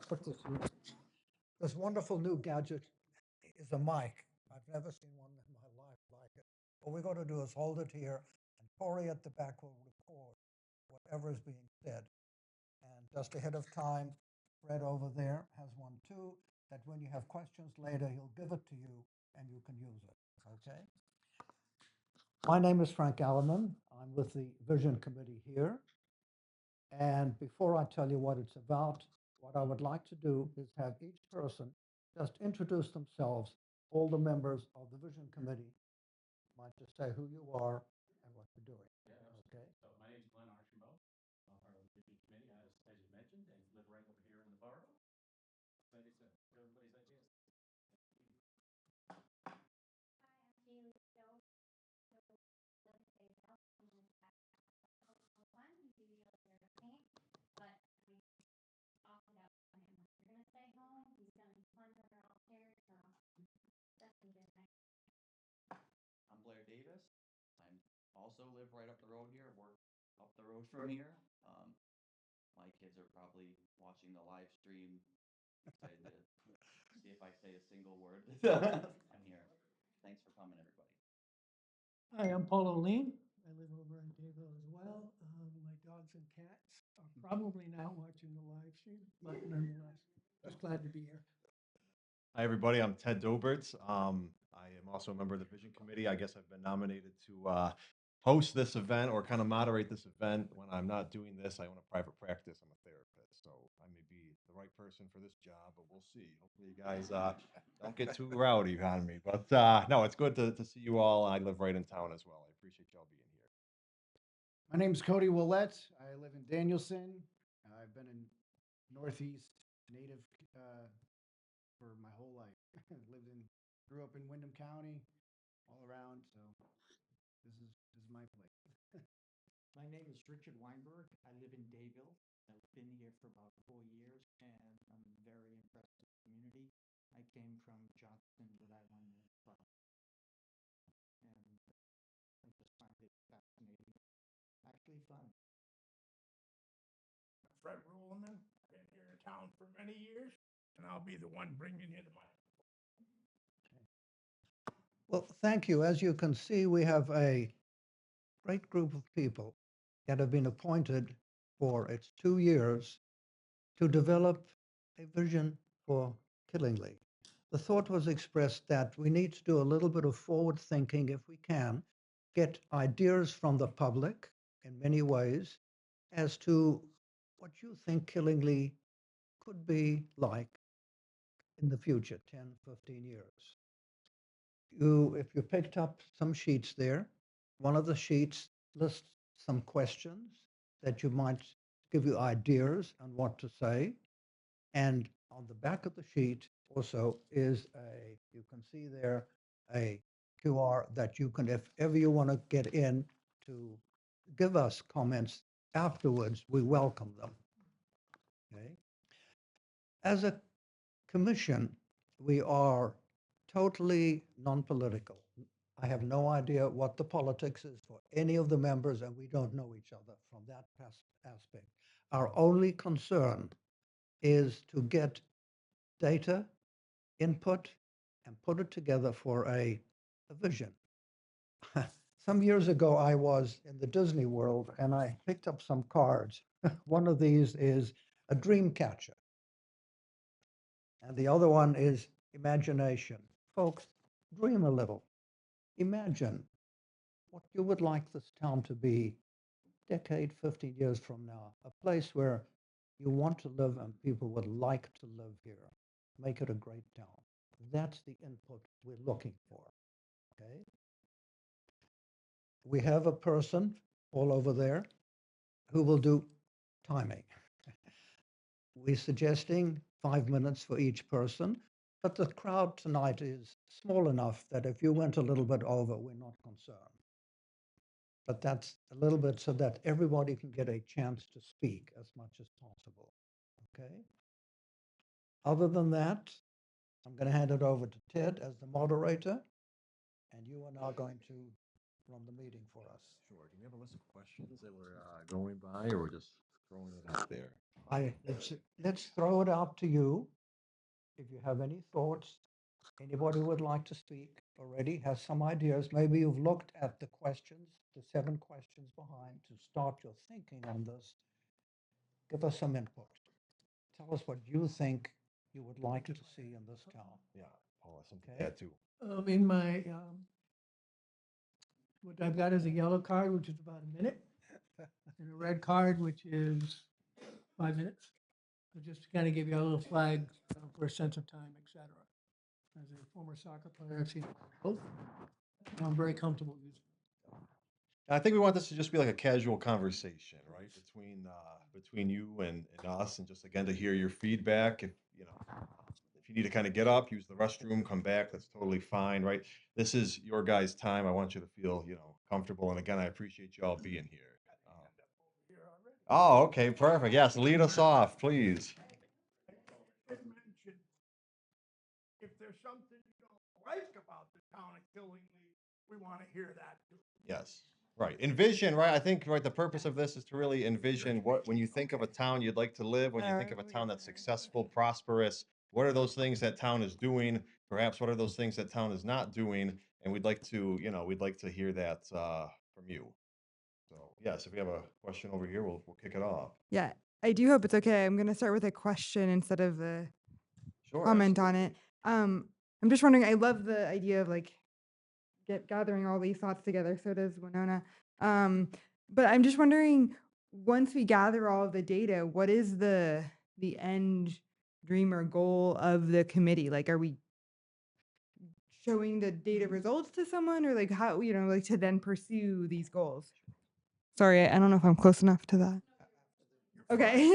put this in. This wonderful new gadget is a mic. I've never seen one in my life like it. What we're going to do is hold it here, and Corey at the back will record whatever is being said. And just ahead of time, Fred over there has one too, that when you have questions later, he'll give it to you and you can use it, okay? My name is Frank Alleman. I'm with the Vision Committee here. And before I tell you what it's about, what I would like to do is have each person just introduce themselves. All the members of the Vision Committee might just say who you are and what you're doing. Yeah, Okay. So my name is Glenn Archambault, part of the Vision Committee, as you mentioned, and live right over here in the borough. Excited to hear everybody's ideas. I'm Blair Davis. I'm also live right up the road here, work up the road from here. My kids are probably watching the live stream, excited to see if I say a single word. I'm here. Thanks for coming, everybody. Hi, I'm Paul O'Lean. I live over in Dayville as well. My dogs and cats are probably now watching the live stream, but nonetheless, just glad to be here. Hi, everybody. I'm Ted Doberts. I am also a member of the Vision Committee. I guess I've been nominated to host this event or kind of moderate this event. When I'm not doing this, I own a private practice. I'm a therapist, so I may be the right person for this job, but we'll see. Hopefully, you guys don't get too rowdy on me. But no, it's good to see you all. I live right in town as well. I appreciate y'all being here. My name's Cody Willett. I live in Danielson. I've been in Northeast native for my whole life. Grew up in Windham County, all around. So this is my place. My name is Richard Weinberg. I live in Dayville. I've been here for about 4 years, and I'm very impressed with the community. I came from Johnston, Rhode Island, and I just find it fascinating. Actually fun. Fred Ruhlman, been here in town for many years, and I'll be the one bringing you the mic. Well, thank you. As you can see, we have a great group of people that have been appointed for its 2 years to develop a vision for Killingly. The thought was expressed that we need to do a little bit of forward thinking if we can, get ideas from the public in many ways as to what you think Killingly could be like in the future, 10, 15 years. If you picked up some sheets there, one of the sheets lists some questions that you might give you ideas on what to say. And on the back of the sheet also is you can see there, a QR that you can, if ever you want to get in to give us comments afterwards, we welcome them. Okay. As a commission, we are totally non-political. I have no idea what the politics is for any of the members, and we don't know each other from that aspect. Our only concern is to get data, input, and put it together for a vision. Some years ago, I was in the Disney World, and I picked up some cards. One of these is a dream catcher, and the other one is imagination. Folks, dream a little. Imagine what you would like this town to be decade, 15 years from now, a place where you want to live and people would like to live here. Make it a great town. That's the input we're looking for, okay? We have a person all over there who will do timing. We're suggesting 5 minutes for each person, but the crowd tonight is small enough that if you went a little bit over, we're not concerned. But that's a little bit so that everybody can get a chance to speak as much as possible, okay? Other than that, I'm going to hand it over to Ted as the moderator, and you are now going to run the meeting for us. Sure. Do we have a list of questions that we're going by, or we're just Throwing it out there. Let's throw it out to you. If you have any thoughts, anybody would like to speak already, has some ideas, maybe you've looked at the questions, the 7 questions behind to start your thinking on this. Give us some input. Tell us what you think you would like to see in this town. Yeah, Paul has something to Okay. add too. In my, what I've got is a yellow card, which is about a minute, and a red card, which is 5 minutes. So just to kind of give you a little flag for a sense of time, et cetera. As a former soccer player, I've seen both. I'm very comfortable using it. I think we want this to just be like a casual conversation, right? Between you and us, and just again to hear your feedback. If you need to kind of get up, use the restroom, come back, that's totally fine, right? This is your guys' time. I want you to feel, comfortable. And again, I appreciate you all being here. Oh, okay, perfect. Yes, lead us off, please. Did mention, if there's something you don't like about the town of Killingly, we want to hear that too. Yes, right. Envision, right? I think, right, the purpose of this is to really envision when you think of a town you'd like to live, when you think of a town that's successful, prosperous, what are those things that town is doing? Perhaps what are those things that town is not doing? And we'd like to hear that from you. So yes, if we have a question over here, we'll kick it off. Yeah, I do hope it's okay. I'm going to start with a question instead of a Sure. comment on it. I'm just wondering, I love the idea of like gathering all these thoughts together. So does Winona. But I'm just wondering, once we gather all of the data, what is the end dream or goal of the committee? Like, are we showing the data results to someone, or like how, like to then pursue these goals? Sorry, I don't know if I'm close enough to that. Okay.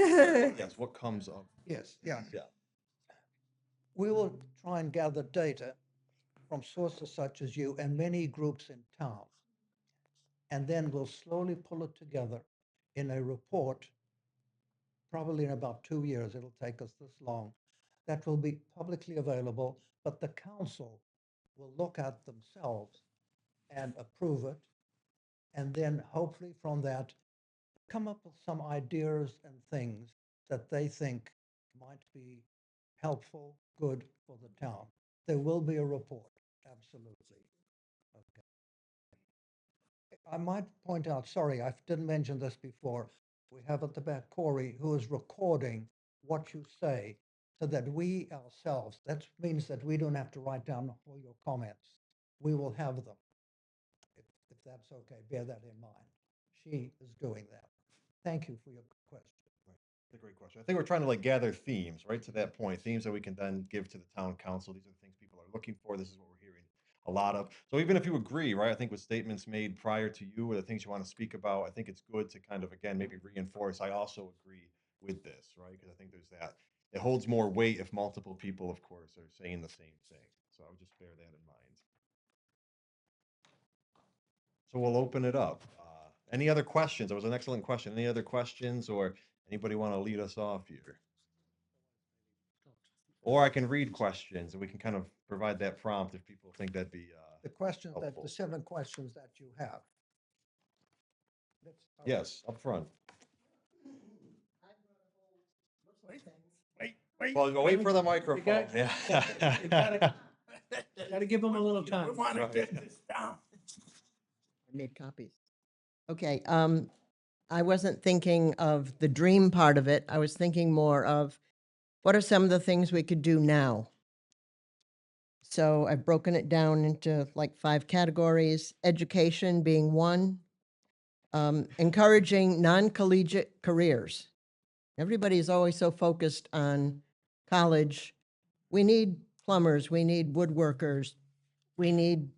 Yes, what comes up? Yes, yeah. Yeah. We will try and gather data from sources such as you and many groups in town. And then we'll slowly pull it together in a report, probably in about 2 years, it'll take us this long, that will be publicly available, but the council will look at themselves and approve it. And then hopefully from that, come up with some ideas and things that they think might be helpful, good for the town. There will be a report, absolutely. Okay. I might point out, sorry, I didn't mention this before. We have at the back Corey, who is recording what you say so that we ourselves, that means that we don't have to write down all your comments. We will have them. If that's okay, bear that in mind. She is doing that. Thank you for your question. A great question. I think we're trying to gather themes, right? To that point, themes that we can then give to the town council. These are the things people are looking for. This is what we're hearing a lot of. So even if you agree, right, I think with statements made prior to you or the things you want to speak about, I think it's good to kind of, again, maybe reinforce. I also agree with this, right? Because I think there's that. It holds more weight if multiple people, of course, are saying the same thing. So I would just bear that in mind. So we'll open it up. Any other questions? That was an excellent question. Any other questions, or anybody want to lead us off here? Or I can read questions and we can kind of provide that prompt if people think that'd be The questions that, helpful. the 7 questions that you have. Yes, up front. Wait. Well, wait for the microphone. got- Yeah. You gotta give them a little We time. want to Right. get this down. I made copies. Okay, I wasn't thinking of the dream part of it. I was thinking more of what are some of the things we could do now? So I've broken it down into 5 categories, education being one, encouraging non-collegiate careers. Everybody's always so focused on college. We need plumbers, we need woodworkers, we need,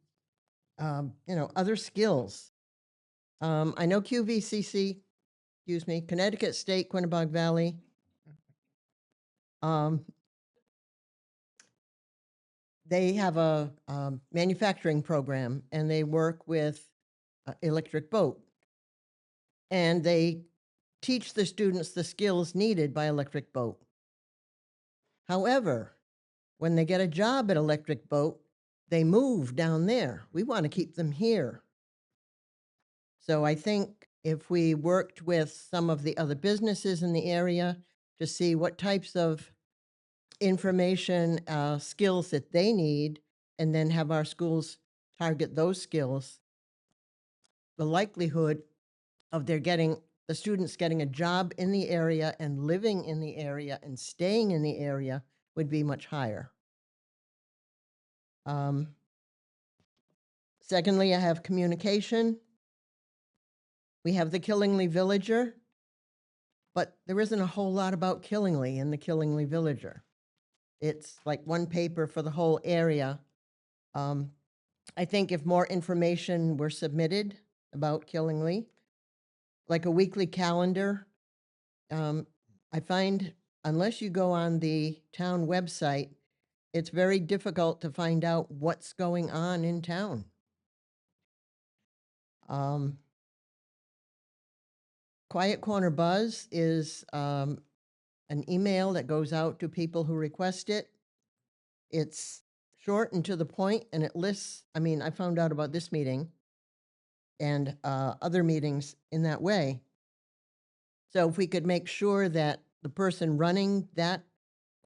other skills. I know QVCC, Connecticut State, Quinebaug Valley. They have a manufacturing program and they work with Electric Boat. And they teach the students the skills needed by Electric Boat. However, when they get a job at Electric Boat, they move down there. We want to keep them here. So I think if we worked with some of the other businesses in the area to see what types of information, skills that they need, and then have our schools target those skills, the likelihood of the students getting a job in the area and living in the area and staying in the area would be much higher. Secondly, I have communication. We have the Killingly Villager, but there isn't a whole lot about Killingly in the Killingly Villager. It's like one paper for the whole area. I think if more information were submitted about Killingly, like a weekly calendar, I find unless you go on the town website, it's very difficult to find out what's going on in town. Quiet Corner Buzz is an email that goes out to people who request it. It's short and to the point, and it lists, I mean, I found out about this meeting and other meetings in that way. So if we could make sure that the person running that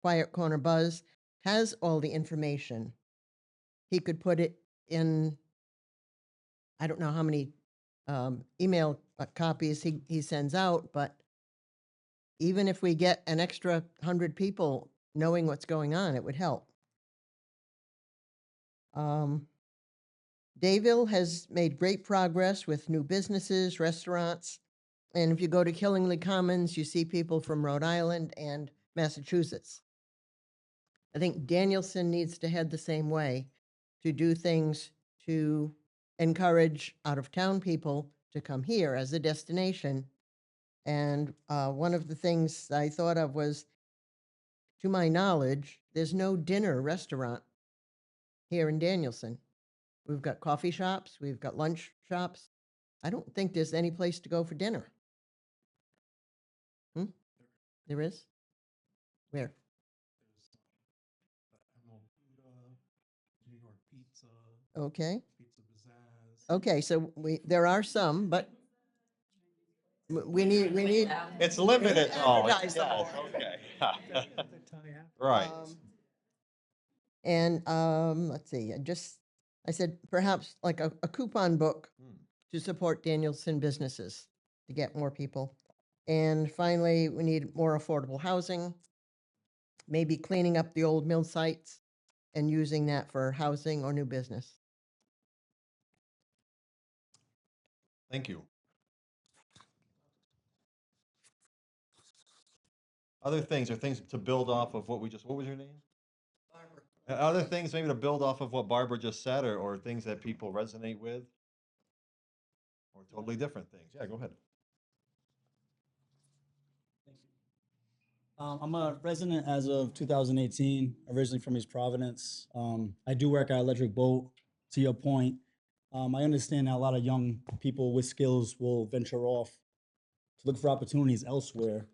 Quiet Corner Buzz has all the information, he could put it in, I don't know how many email copies he sends out, but even if we get an extra 100 people knowing what's going on, it would help. Dayville has made great progress with new businesses, restaurants. And if you go to Killingly Commons, you see people from Rhode Island and Massachusetts. I think Danielson needs to head the same way, to do things to encourage out-of-town people to come here as a destination. And one of the things I thought of was, to my knowledge, there's no dinner restaurant here in Danielson. We've got coffee shops, we've got lunch shops. I don't think there's any place to go for dinner. There is? Where? New York Pizza, Okay. Pizza Pizzazz. Okay, so there are some, but we need. It's limited. Oh, Advertise them yes, more. okay. The tie-up. Right. And let's see, I said perhaps like a coupon book to support Danielson businesses to get more people. And finally, we need more affordable housing, maybe cleaning up the old mill sites and using that for housing or new business. Thank you. Other things or things to build off of what we just, what was your name? Barbara. Other things maybe to build off of what Barbara just said, or things that people resonate with? Or totally different things? Yeah, go ahead. I'm a resident as of 2018, originally from East Providence. I do work at Electric Boat, to your point. I understand that a lot of young people with skills will venture off to look for opportunities elsewhere.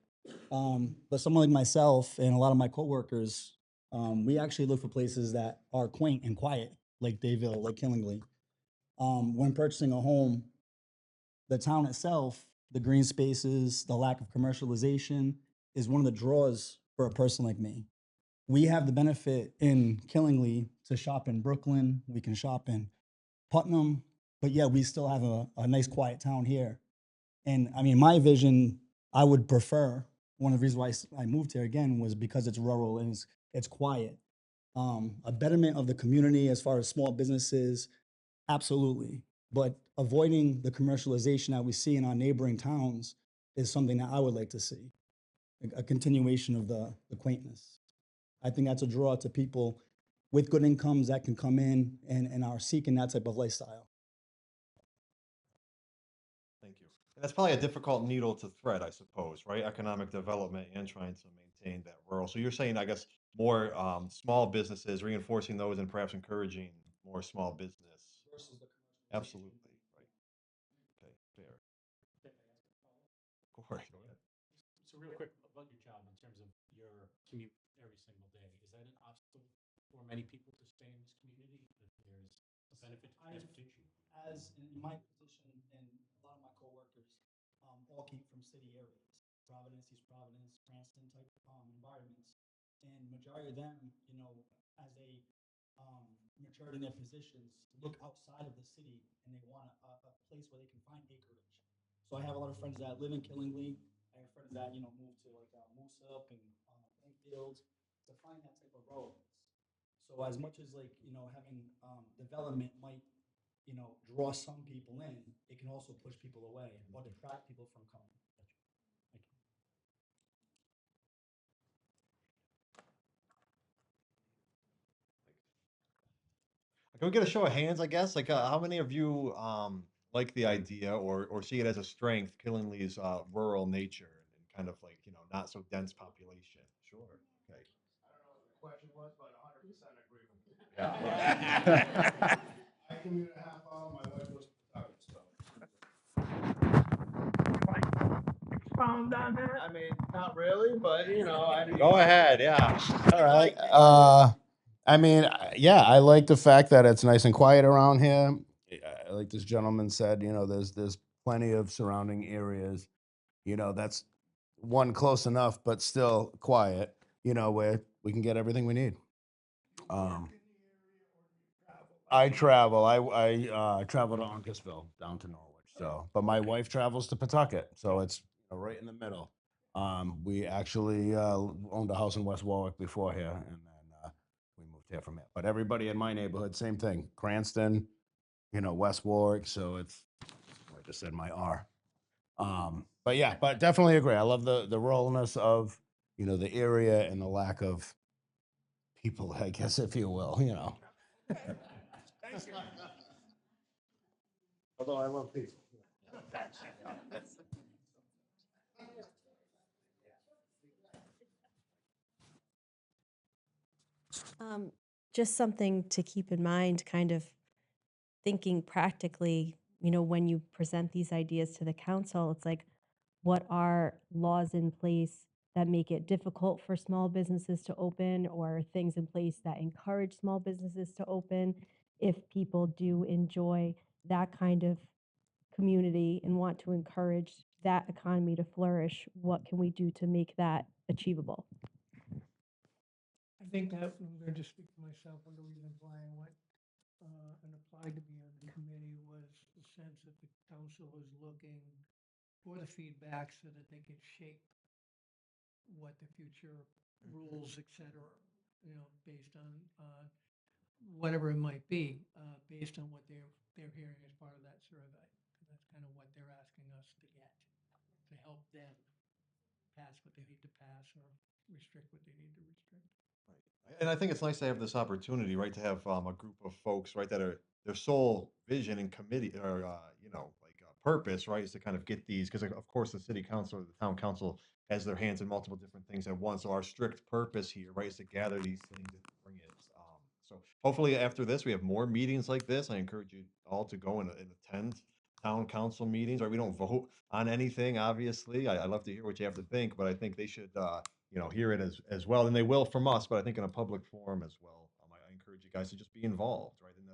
But someone like myself and a lot of my coworkers, we actually look for places that are quaint and quiet, like Dayville, like Killingly. When purchasing a home, the town itself, the green spaces, the lack of commercialization is one of the draws for a person like me. We have the benefit in Killingly to shop in Brooklyn, we can shop in Putnam, but yeah, we still have a nice quiet town here. And I mean, my vision, I would prefer, one of the reasons why I moved here again was because it's rural and it's quiet. A betterment of the community as far as small businesses, absolutely. But avoiding the commercialization that we see in our neighboring towns is something that I would like to see. A continuation of the quaintness. I think that's a draw to people with good incomes that can come in and are seeking that type of lifestyle. Thank you. And that's probably a difficult needle to thread, I suppose, right? Economic development and trying to maintain that rural. So you're saying, I guess, more small businesses, reinforcing those and perhaps encouraging more small business. Absolutely, right. Okay, fair. Of course, go ahead. So real quick about your job in terms of your commute every single day, is that an obstacle for many people to stay in this community? That there's a benefit to transportation? As in my position and a lot of my coworkers, all came from city areas, Providence, East Providence, Cranston type, environments. And majority of them, you know, as they, matured in their positions, look outside of the city and they want a place where they can find acreage. So I have a lot of friends that live in Killingly. I have friends that, you know, move to like, Moosup and, Plainfield to find that type of relevance. So as much as like, you know, having, development might, you know, draw some people in, it can also push people away or detract people from coming. Thank you. Can we get a show of hands, I guess? Like, how many of you like the idea or see it as a strength, Killingly's rural nature and kind of like, you know, not so dense population? Sure. Okay. I don't know what the question was, but 100% agree with you. Yeah. I commute a half hour, my wife lives in Pawtucket, so. Expound on that? I mean, not really, but you know, I mean. Go ahead. Yeah. All right. I mean, yeah, I like the fact that it's nice and quiet around here. Like this gentleman said, you know, there's plenty of surrounding areas. You know, that's one close enough, but still quiet. You know, where we can get everything we need. I travel. I travel to Uncasville down to Norwich. So, but my wife travels to Pawtucket, so it's, you know, right in the middle. We actually owned a house in West Warwick before here, and then we moved here from here. But everybody in my neighborhood, same thing. Cranston, you know, West Warwick. So it's, I just said my R. But yeah, but definitely agree. I love the ruralness of, you know, the area and the lack of people, I guess, if you will, you know. Although I love people. Just something to keep in mind, kind of thinking practically, you know, when you present these ideas to the council, it's like, what are laws in place that make it difficult for small businesses to open, or things in place that encourage small businesses to open? If people do enjoy that kind of community and want to encourage that economy to flourish, what can we do to make that achievable? I think that, I'm going to just speak for myself, one of the reasons why I went and applied to be on the committee was the sense that the council was looking for the feedback so that they could shape what the future rules, et cetera, you know, based on whatever it might be, based on what they're hearing as part of that survey. That's kind of what they're asking us to get, to help them pass what they need to pass or restrict what they need to restrict. And I think it's nice to have this opportunity, right, to have a group of folks, right, that are their sole vision and committee or, you know, like purpose, right, is to kind of get these, because of course the city council or the town council has their hands in multiple different things at once. So our strict purpose here, right, is to gather these things and bring it. So hopefully after this, we have more meetings like this. I encourage you all to go and attend town council meetings, right? We don't vote on anything, obviously. I love to hear what you have to think, but I think they should, you know, hear it as well, and they will from us. But I think in a public forum as well. I encourage you guys to just be involved, right? And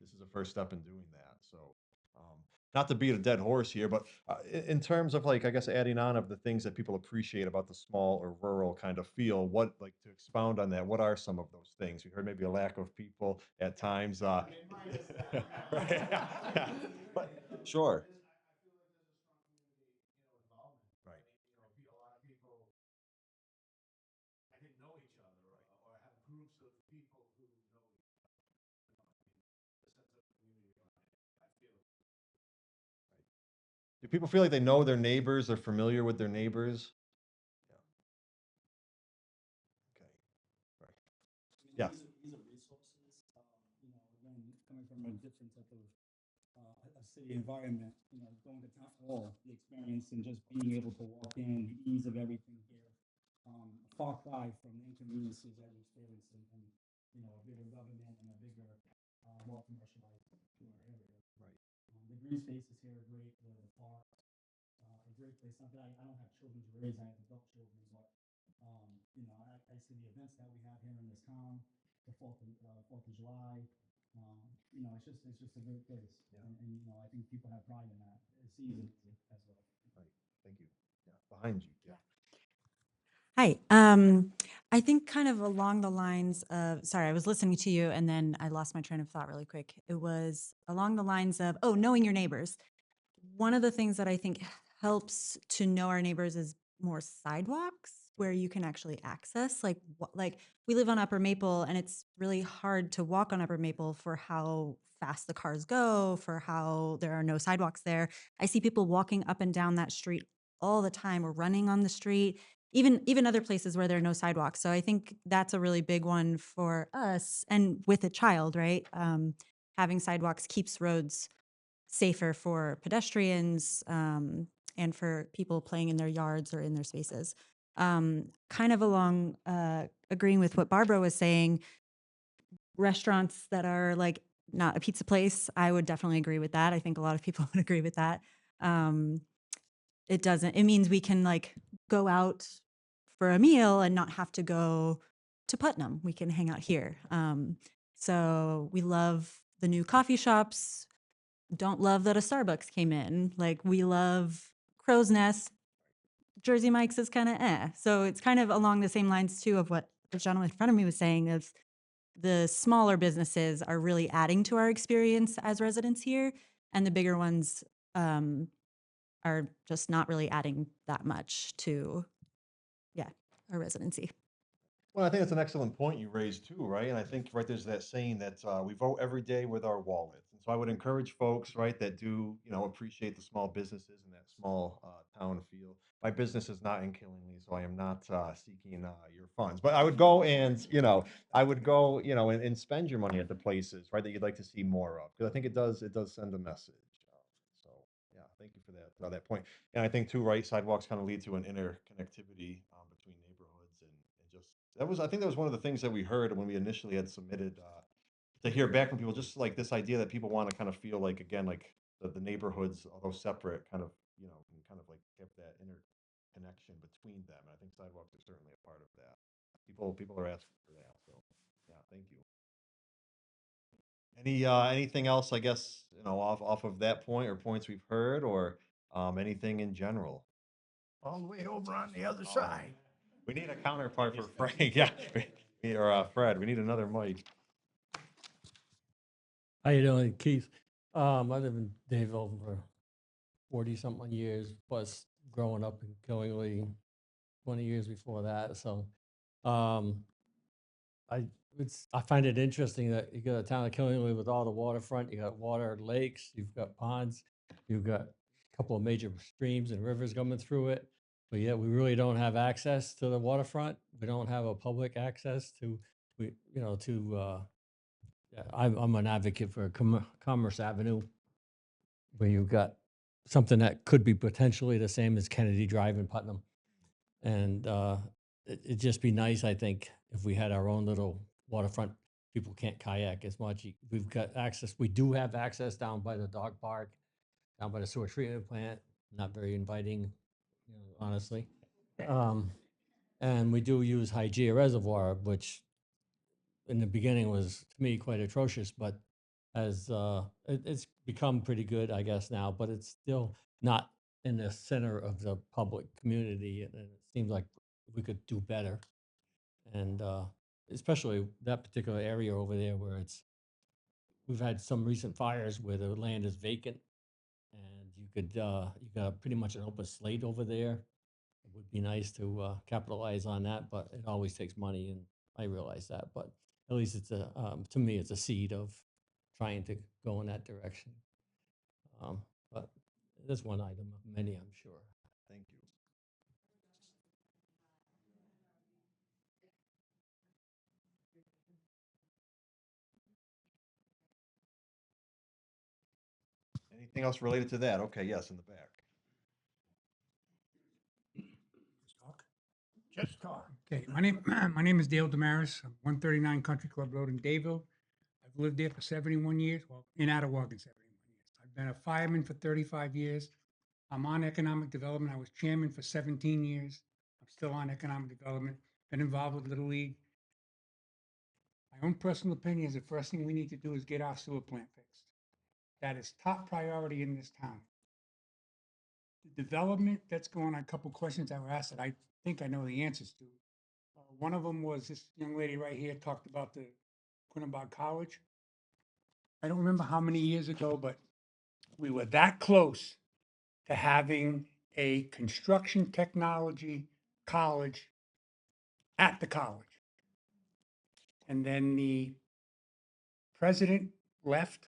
this is a first step in doing that. So, um, not to beat a dead horse here, but in terms of like, I guess adding on of the things that people appreciate about the small or rural kind of feel, what like to expound on that? What are some of those things? We heard maybe a lack of people at times. Right, yeah, but sure. Right. I didn't know each other or have groups of people who know each other. The sense of community, I feel. Do people feel like they know their neighbors? They're familiar with their neighbors? Yeah. Okay. Right. Yeah. These are resources, you know, again, coming from a different type of a city environment, you know, going to town hall, the experience and just being able to walk in, the ease of everything here, far cry from the inconveniences that you experience in, you know, a bigger government and a bigger, more commercialized area. Right. The green spaces here are great, the parks, a great place. Not that I don't have children to raise, I have adult children, but you know, I see the events that we have here in this town, the Fourth of July. You know, it's just a great place, and you know, I think people have pride in that season as well. Thank you. Yeah, behind you, yeah. Hi. I think kind of along the lines of, sorry, I was listening to you and then I lost my train of thought really quick. It was along the lines of, oh, knowing your neighbors. One of the things that I think helps to know our neighbors is more sidewalks where you can actually access. Like we live on Upper Maple, and it's really hard to walk on Upper Maple for how fast the cars go, for how there are no sidewalks there. I see people walking up and down that street all the time, or running on the street, even other places where there are no sidewalks. So I think that's a really big one for us, and with a child, right? Having sidewalks keeps roads safer for pedestrians, and for people playing in their yards or in their spaces. Kind of along agreeing with what Barbara was saying, restaurants that are like not a pizza place, I would definitely agree with that. I think a lot of people would agree with that. It means we can like go out for a meal and not have to go to Putnam. We can hang out here. So we love the new coffee shops. Don't love that a Starbucks came in. Like we love Crow's Nest. Jersey Mike's is kind of So it's kind of along the same lines too of what the gentleman in front of me was saying, of the smaller businesses are really adding to our experience as residents here, and the bigger ones are just not really adding that much to, yeah, our residency. Well, I think that's an excellent point you raised too, right? And I think, right, there's that saying that we vote every day with our wallets. And so I would encourage folks, right, that do, appreciate the small businesses and that small town feel. My business is not in Killingly, so I am not seeking your funds. But I would go and, and spend your money at the places, right, that you'd like to see more of. Because I think it does send a message. So, yeah, thank you for that point. And I think too, right, sidewalks kind of lead to an interconnectivity between neighborhoods, and just I think that was one of the things that we heard when we initially had submitted to hear back from people, just like this idea that people want to kind of feel like, again, like the neighborhoods, although separate, kind of, can kind of like have that interconnection between them. And I think sidewalks are certainly a part of that. People are asking for that. So, yeah, thank you. Anything else, I guess, off of that point, or points we've heard, or anything in general? All the way over on the other side. We need a counterpart for Frank. Yeah, or Fred. We need another mic. How you doing, Keith? I live in Dayville for 40-something years, plus growing up in Killingly 20 years before that. So I find it interesting that you got a town of Killingly with all the waterfront. You got water, lakes, you've got ponds, you've got a couple of major streams and rivers coming through it. But yet we really don't have access to the waterfront. We don't have a public access to, yeah, I'm an advocate for Commerce Avenue, where you've got something that could be potentially the same as Kennedy Drive in Putnam. And it'd just be nice, I think, if we had our own little waterfront. People can't kayak as much. We've got access. We do have access down by the dog park, down by the sewer treatment plant. Not very inviting, honestly. And we do use Hygeia Reservoir, which in the beginning was, to me, quite atrocious, but it's become pretty good, I guess, now, but it's still not in the center of the public community, and it seems like we could do better. And especially that particular area over there where we've had some recent fires where the land is vacant, and you got pretty much an open slate over there. It would be nice to capitalize on that, but it always takes money, and I realize that. But at least to me, it's a seed of trying to go in that direction. But there's one item of many, I'm sure. Thank you. Anything else related to that? Okay, yes, in the back. Just talk. Okay, my name is Dale Damaris. I'm 139 Country Club Road in Dayville. I've lived there for 71 years, well, in Attawaugan, 71 years. I've been a fireman for 35 years. I'm on economic development. I was chairman for 17 years. I'm still on economic development. Been involved with Little League. My own personal opinion is the first thing we need to do is get our sewer plant fixed. That is top priority in this town. the development that's going on, a couple questions that were asked that I think I know the answers to. One of them was this young lady right here talked about the Quinnebog College. I don't remember how many years ago, but we were that close to having a construction technology college at the college. And then the president left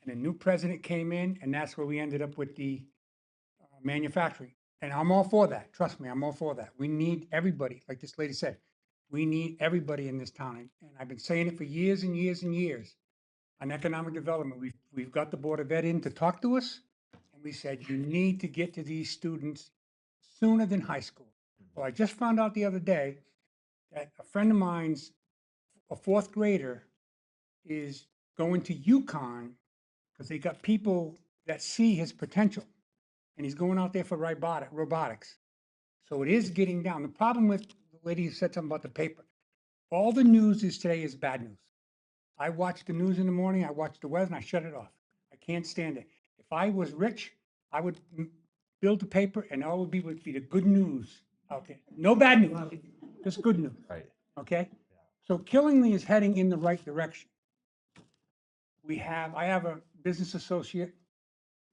and a new president came in, and that's where we ended up with the manufacturing. And I'm all for that. Trust me, I'm all for that. We need everybody, like this lady said, we need everybody in this town. And I've been saying it for years and years and years. On economic development, we've got the Board of Ed in to talk to us. And we said, you need to get to these students sooner than high school. Well, I just found out the other day that a friend of mine's, a fourth grader, is going to UConn because they got people that see his potential. And he's going out there for robotics. So it is getting down. The problem with the lady who said something about the paper, all the news today is bad news. I watch the news in the morning, I watch the weather, and I shut it off. I can't stand it. If I was rich, I would build a paper and all would be the good news out there. No bad news, just good news. Right. Okay? So Killingly is heading in the right direction. I have a business associate.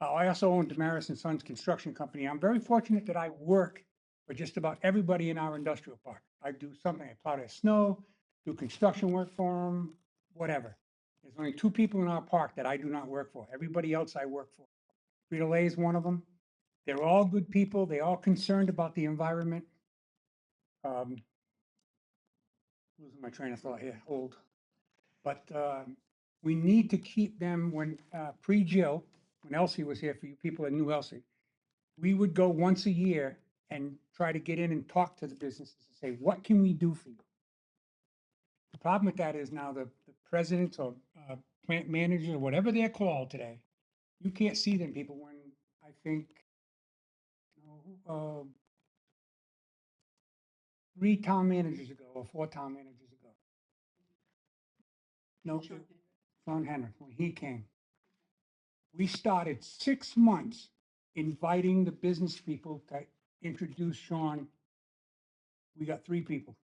I also own Damaris and Sons Construction Company. I'm very fortunate that I work for just about everybody in our industrial park. I do something, I plow their snow, do construction work for them, whatever. There's only 2 people in our park that I do not work for. Everybody else I work for. Frito-Lay is one of them. They're all good people. They're all concerned about the environment. Losing my train of thought here, old. But we need to keep them when, pre-Jill, when Elsie was here, for you people that knew Elsie, we would go once a year and try to get in and talk to the businesses and say, what can we do for you? The problem with that is now the presidents or plant managers or whatever they're called today, you can't see them people when I think 3 town managers ago or 4 town managers ago. No, Sean Henry, when he came. We started 6 months inviting the business people to introduce Sean. We got 3 people.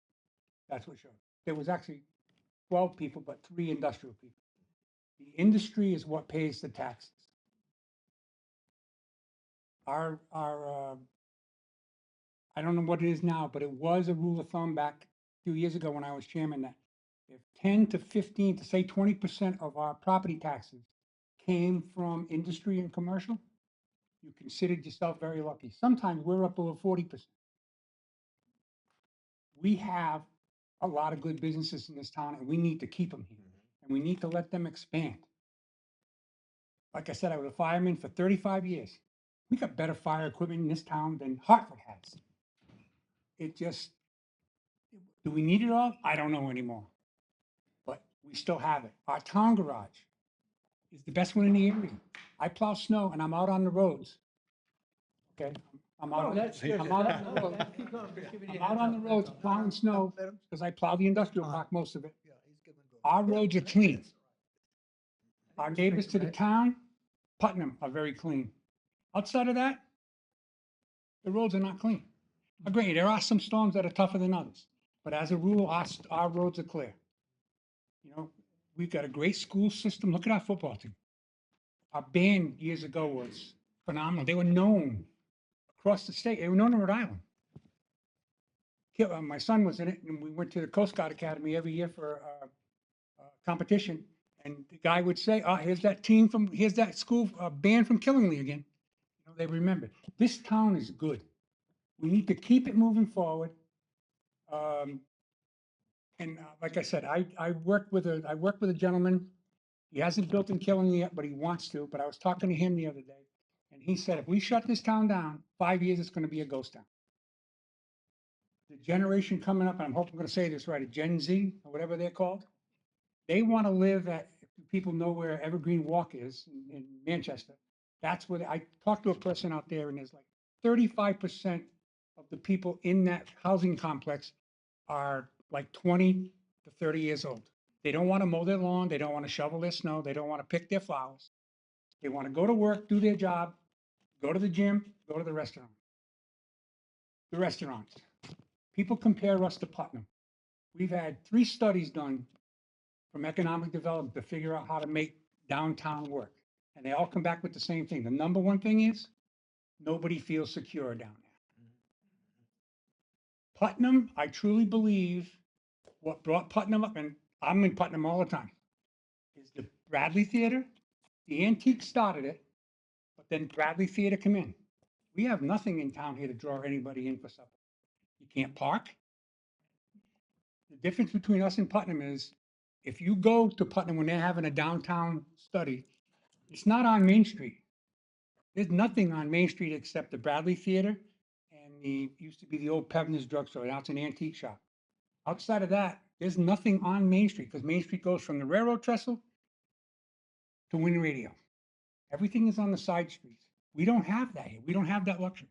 That's what showed. There was actually 12 people, but 3 industrial people. The industry is what pays the taxes. I don't know what it is now, but it was a rule of thumb back a few years ago when I was chairman that if 10 to 15 to say 20% of our property taxes came from industry and commercial, you considered yourself very lucky. Sometimes we're up over 40%. We have a lot of good businesses in this town and we need to keep them here and we need to let them expand. Like I said, I was a fireman for 35 years. We got better fire equipment in this town than Hartford has. It just, do we need it all? I don't know anymore. But we still have it. Our town garage is the best one in the area. I plow snow and I'm out on the roads. Okay? I'm out on the roads plowing snow because I plow the industrial park, most of it. Our roads are clean. Our neighbors to the town, Putnam, are very clean. Outside of that, the roads are not clean. Agreed, there are some storms that are tougher than others, but as a rule, our roads are clear. You know, we've got a great school system. Look at our football team. Our band years ago was phenomenal. They were known across the state. They were known in Rhode Island. My son was in it, and we went to the Coast Guard Academy every year for a competition. And the guy would say, "Oh, here's that school band from Killingly again." You know, they remember. This town is good. We need to keep it moving forward. Like I said, I work with a gentleman. He hasn't built in Killingly yet, but he wants to. But I was talking to him the other day, and he said, if we shut this town down, 5 years, it's going to be a ghost town. The generation coming up, and I'm hoping I'm going to say this right, a Gen Z or whatever they're called, they want to live at. People know where Evergreen Walk is in Manchester. That's where I talked to a person out there, and there's like 35% of the people in that housing complex are like 20 to 30 years old. They don't want to mow their lawn. They don't want to shovel their snow. They don't want to pick their flowers. They want to go to work, do their job, go to the gym, go to the restaurant. The restaurants. People compare us to Putnam. We've had 3 studies done from economic development to figure out how to make downtown work. And they all come back with the same thing. The number one thing is nobody feels secure down there. Putnam, I truly believe what brought Putnam up, and I'm in Putnam all the time, is the Bradley Theater. The Antique started it, but then Bradley Theater come in. We have nothing in town here to draw anybody in for supper. You can't park. The difference between us and Putnam is if you go to Putnam when they're having a downtown study, it's not on Main Street. There's nothing on Main Street except the Bradley Theater and used to be the old Pevner's drugstore. Now it's an antique shop. Outside of that, there's nothing on Main Street because Main Street goes from the railroad trestle to Win Radio. Everything is on the side streets. We don't have that here. We don't have that luxury.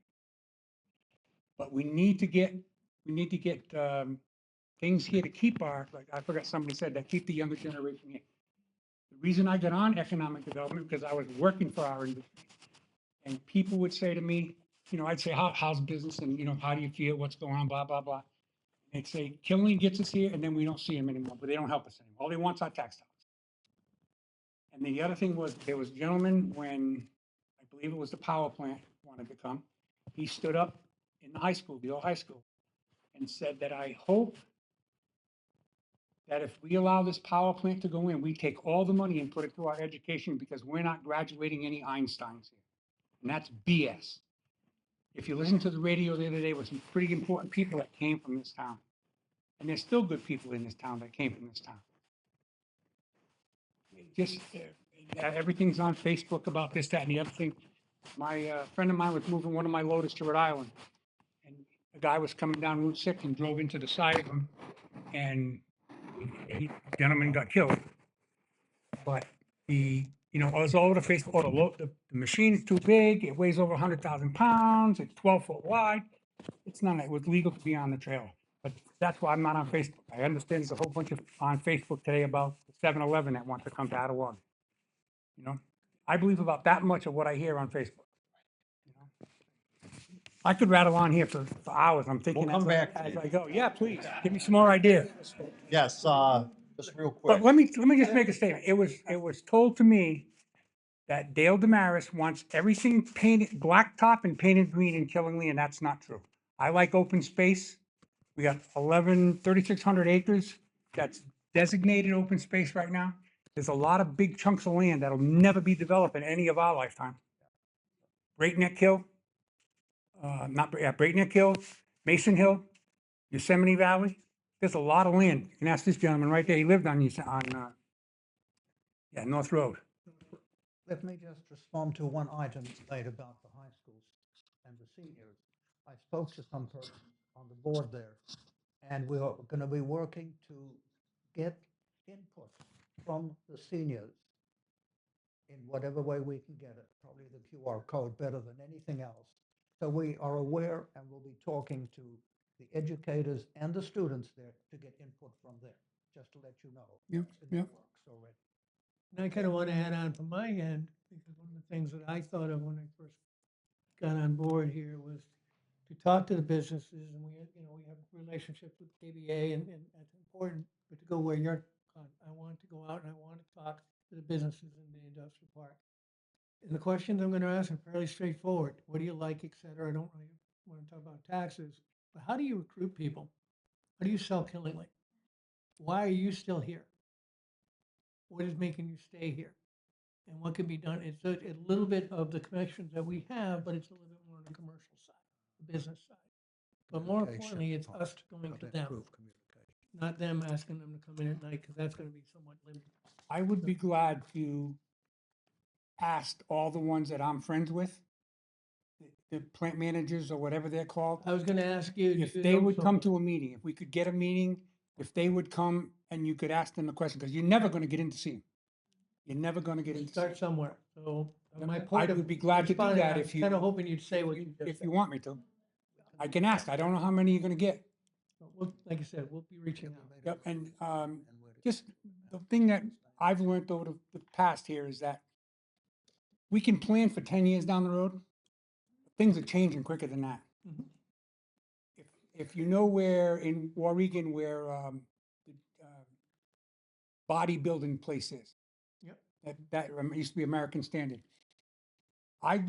But we need to get things here to keep like I forgot somebody said that, keep the younger generation here. The reason I got on economic development because I was working for our industry. And people would say to me, I'd say, how's business? And, how do you feel? What's going on? Blah, blah, blah. They'd say, Killenly gets us here and then we don't see them anymore, but they don't help us anymore. All they want is our tax dollars. And then the other thing was, there was a gentleman when, I believe it was the power plant wanted to come, he stood up in the high school, the old high school, and said that I hope that if we allow this power plant to go in, we take all the money and put it to our education because we're not graduating any Einsteins here. And that's BS. If you listen to the radio the other day, with some pretty important people that came from this town. And there's still good people in this town that came from this town. Just everything's on Facebook about this, that, and the other thing. My friend of mine was moving one of my loaders to Rhode Island. And a guy was coming down Route 6 and drove into the side of him. And the gentleman got killed. But it was all over the Facebook. Oh, the machine is too big. It weighs over 100,000 pounds. It's 12 foot wide. It's not. It was legal to be on the trailer. But that's why I'm not on Facebook. I understand there's a whole bunch on Facebook today about the 7-Eleven that wants to come to Attawauga. I believe about that much of what I hear on Facebook. I could rattle on here for hours. I'm thinking We'll come back to as you. I go. Yeah, please give me some more ideas. Yes, just real quick. But let me just make a statement. It was told to me that Dale Damaris wants everything painted blacktop and painted green in Killingley, and that's not true. I like open space. We got 3,600 acres that's designated open space right now. There's a lot of big chunks of land that'll never be developed in any of our lifetime. Breakneck Hill, Breakneck Hill, Mason Hill, Yosemite Valley. There's a lot of land. You can ask this gentleman right there. He lived on North Road. Let me just respond to one item made about the high schools and the seniors. I spoke to some person on the board there, and we are going to be working to get input from the seniors in whatever way we can get it, probably the QR code better than anything else. So we are aware and we'll be talking to the educators and the students there to get input from them, just to let you know. Yeah, It's in the yeah. works already. And I kind of want to add on from my end, because one of the things that I thought of when I first got on board here was to talk to the businesses, and we have relationships with KBA, and that's important, but to go where you're gone. I want to go out and I want to talk to the businesses in the industrial park. And the questions I'm going to ask are fairly straightforward. What do you like, et cetera? I don't really want to talk about taxes, but how do you recruit people? How do you sell Killingley? Why are you still here? What is making you stay here? And what can be done? It's a little bit of the connections that we have, but it's a little bit more on the commercial side, the business side. But more Communication importantly, it's part, us going how to to them, improve communication. not them asking them to come in at night, because that's going to be somewhat limited. I would be glad to ask all the ones that I'm friends with, the plant managers or whatever they're called, I was going to ask you if you they know would come someone. to a meeting, if we could get a meeting, if they would come and you could ask them a question, because you're never going to get in to see them. You're never going to get in to see Start them. somewhere. So my I point of would be glad to do responding, that I if was you. kind of hoping you'd say what you just If said. you want me to. I can ask. I don't know how many you're going to get. Well, like I said, we'll be reaching out. Yep, and just the thing that I've learned over the past here is that we can plan for 10 years down the road, things are changing quicker than that. Mhm. If you know where in Warregan where the bodybuilding place is, Yep. that used to be American Standard. I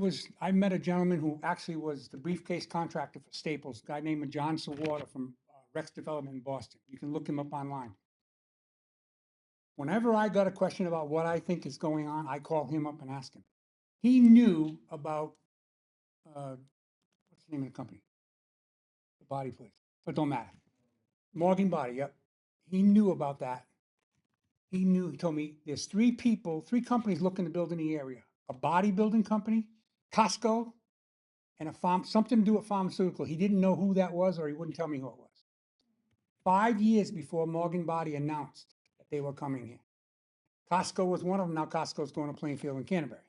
met a gentleman who actually was the briefcase contractor for Staples, a guy named John Sawada from Rex Development in Boston. You can look him up online. Whenever I got a question about what I think is going on, I call him up and ask him. He knew about, what's the name of the company? The body place, but don't matter. Morgan Body, yep. He knew about that. He told me there's three companies looking to build in the area. A bodybuilding company, Costco, and something to do with pharmaceutical. He didn't know who that was, or he wouldn't tell me who it was. 5 years before Morgan Body announced that they were coming here. Costco was one of them. Now Costco's going to Plainfield and Canterbury,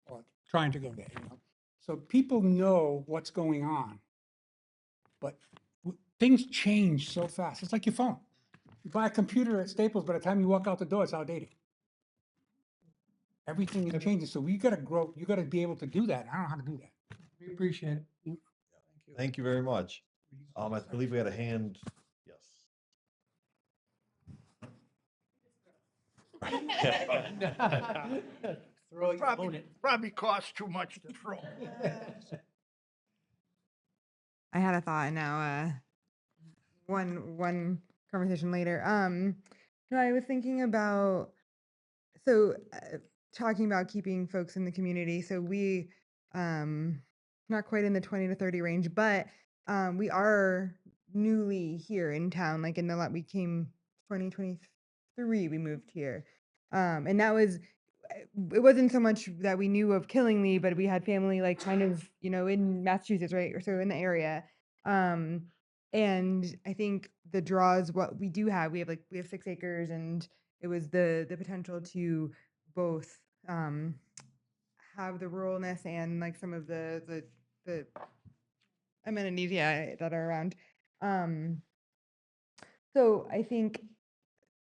or trying to go there, you know. So people know what's going on, but things change so fast. It's like your phone. You buy a computer at Staples, by the time you walk out the door, it's outdated. Everything is changing, so we gotta grow, you gotta be able to do that. I don't know how to do that. We appreciate it. Thank you very much. I believe we had a hand, yes. Throw your opponent. Probably costs too much to throw. I had a thought and now one conversation later. No, I was thinking about talking about keeping folks in the community. So we not quite in the 20 to 30 range, but we are newly here in town. Like we came 2023, we moved here. And that was it wasn't so much that we knew of Killingly, but we had family like kind of, in Massachusetts, right? Or so in the area. And I think the draws, what we do have, we have 6 acres, and it was the potential to both have the ruralness and like some of the amenities, that are around. So I think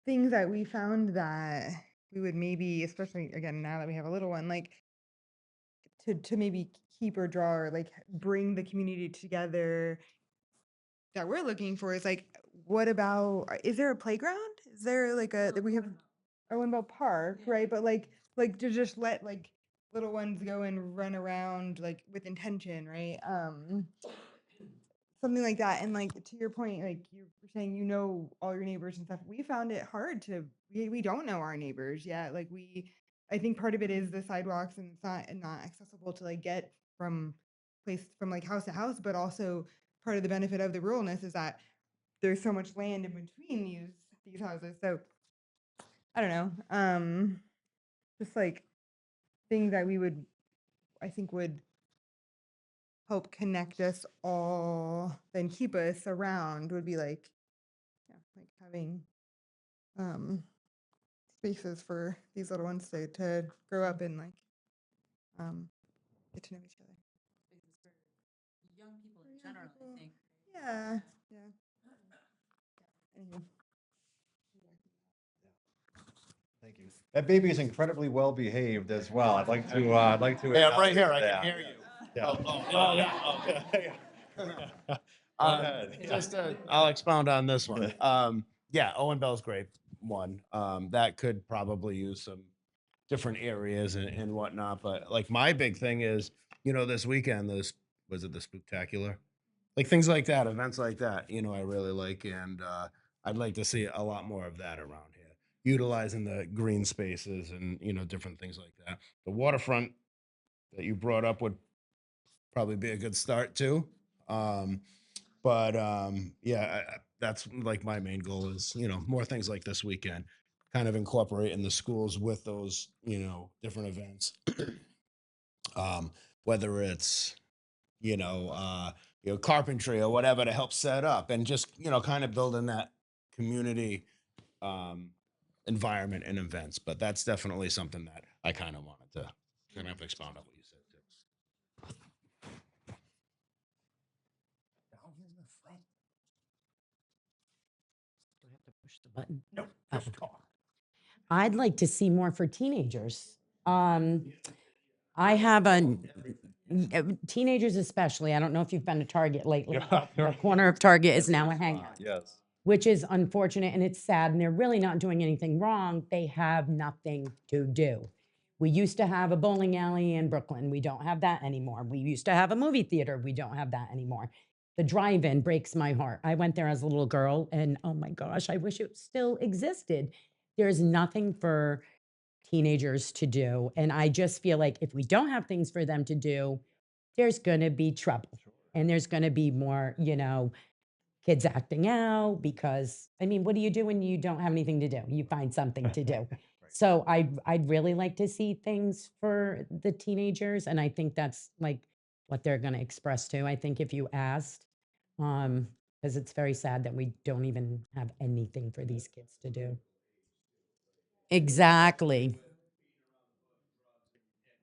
things that we found that we would maybe, especially again now that we have a little one, like to maybe keep or draw or like bring the community together that we're looking for is like, what about, is there a playground? Is there like that we have Owenbell Park, right? But like to just let like little ones go and run around like with intention, right? Something like that. And like to your point, like you were saying, all your neighbors and stuff. We found it hard we don't know our neighbors yet. Like I think part of it is the sidewalks, and it's not accessible to like get from like house to house, but also part of the benefit of the ruralness is that there's so much land in between these houses. So I don't know. Just like things that I think would help connect us all, then keep us around would be like, like having spaces for these little ones to grow up and like get to know each other. Young people in general, I think. Yeah. Anywho. Thank you. That baby is incredibly well behaved as well. I'd like to. Yeah, I'm right here. I Yeah. can hear you. Yeah. Go ahead. Just, I'll expound on this one. Yeah, Owen Bell's great one. That could probably use some different areas and whatnot. But like my big thing is, this weekend, was it the Spooktacular? Like things like that, events like that, I really like. And I'd like to see a lot more of that around here, utilizing the green spaces and, different things like that. The waterfront that you brought up would probably be a good start too. That's like my main goal is, more things like this weekend, kind of incorporating the schools with those, different events. Whether it's, carpentry or whatever to help set up and just, kind of building that community environment and events. But that's definitely something that I kind of wanted to kind of expound on what you said too. Do I have to push the button? No, just talk. I'd like to see more for teenagers. I have a Teenagers especially. I don't know if you've been to Target lately. Yeah, The right. corner of Target is now a hangout, Yes. which is unfortunate and it's sad. And they're really not doing anything wrong. They have nothing to do. We used to have a bowling alley in Brooklyn. We don't have that anymore. We used to have a movie theater. We don't have that anymore. The drive-in breaks my heart. I went there as a little girl and oh my gosh, I wish it still existed. There's nothing for teenagers to do. And I just feel like if we don't have things for them to do, there's going to be trouble. And there's going to be more, kids acting out because, I mean, what do you do when you don't have anything to do? You find something to do. So I'd really like to see things for the teenagers. And I think that's like what they're going to express too. I think if you asked, because it's very sad that we don't even have anything for these kids to do. Exactly.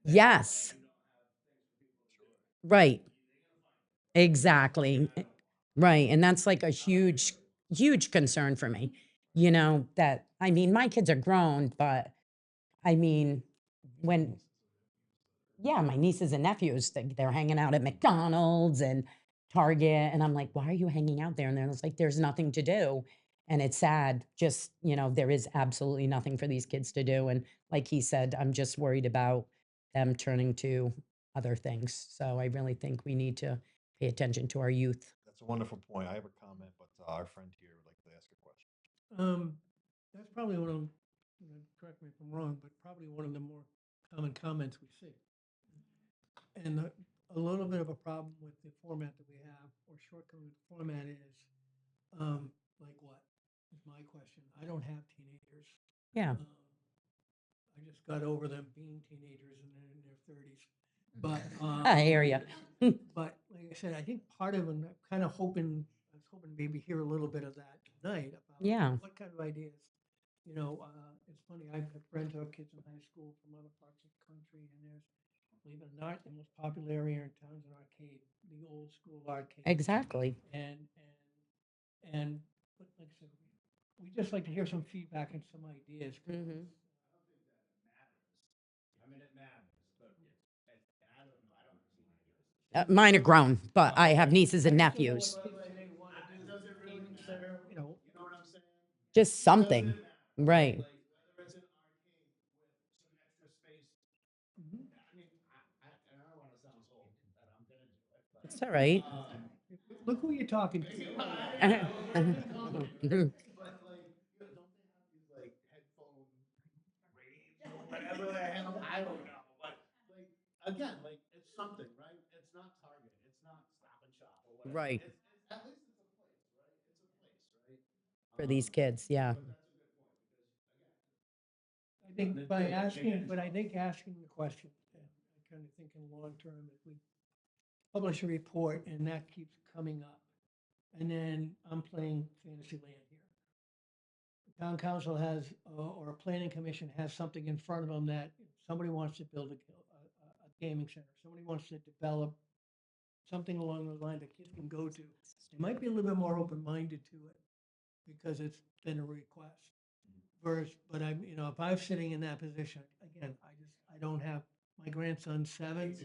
Yes. Right. Exactly. Right. And that's like a huge, huge concern for me. That, I mean, my kids are grown, but I mean, when, yeah, my nieces and nephews, they're hanging out at McDonald's and Target. And I'm like, why are you hanging out there? And they're just like, there's nothing to do. And it's sad. Just, there is absolutely nothing for these kids to do. And like he said, I'm just worried about them turning to other things. So I really think we need to pay attention to our youth. That's a wonderful point. I have a comment, but our friend here would like to ask a question. That's probably one of, correct me if I'm wrong, but probably one of the more common comments we see. And a little bit of a problem with the format that we have, or shortcoming with the format is, like what? Is my question. I don't have teenagers. Yeah. I just got over them being teenagers and they're in their 30s. But I hear you. but like I said, I think part of, and I'm kind of hoping, I was hoping maybe hear a little bit of that tonight about Yeah. what kind of ideas. It's funny. I have friends who have kids in high school from other parts of the country, and there's, believe it or not, the most popular area in town is an arcade, the old school arcade. Exactly. But like I said, we just like to hear some feedback and some ideas. Mhm. Mine are grown, but I have nieces and nephews. Just something. Right. It's all right. Look who you're talking to. Whatever the hell, I don't know, but again, it's something, right? It's not Target, it's not Stop and Shop or whatever. Right. At least it's a place, right? It's a place, right? For these kids, yeah. But that's a good point because again, I think by asking, but I think asking the question, and I kind of thinking long term, if we publish a report and that keeps coming up, and then I'm playing Fantasyland here. The town council has, or a planning commission has something in front of them that if somebody wants to build a gaming center, somebody wants to develop something along the line that kids can go to, they might be a little bit more open-minded to it because it's been a request. Versus, but I'm, if I'm sitting in that position, again, I don't have, my grandson's 7.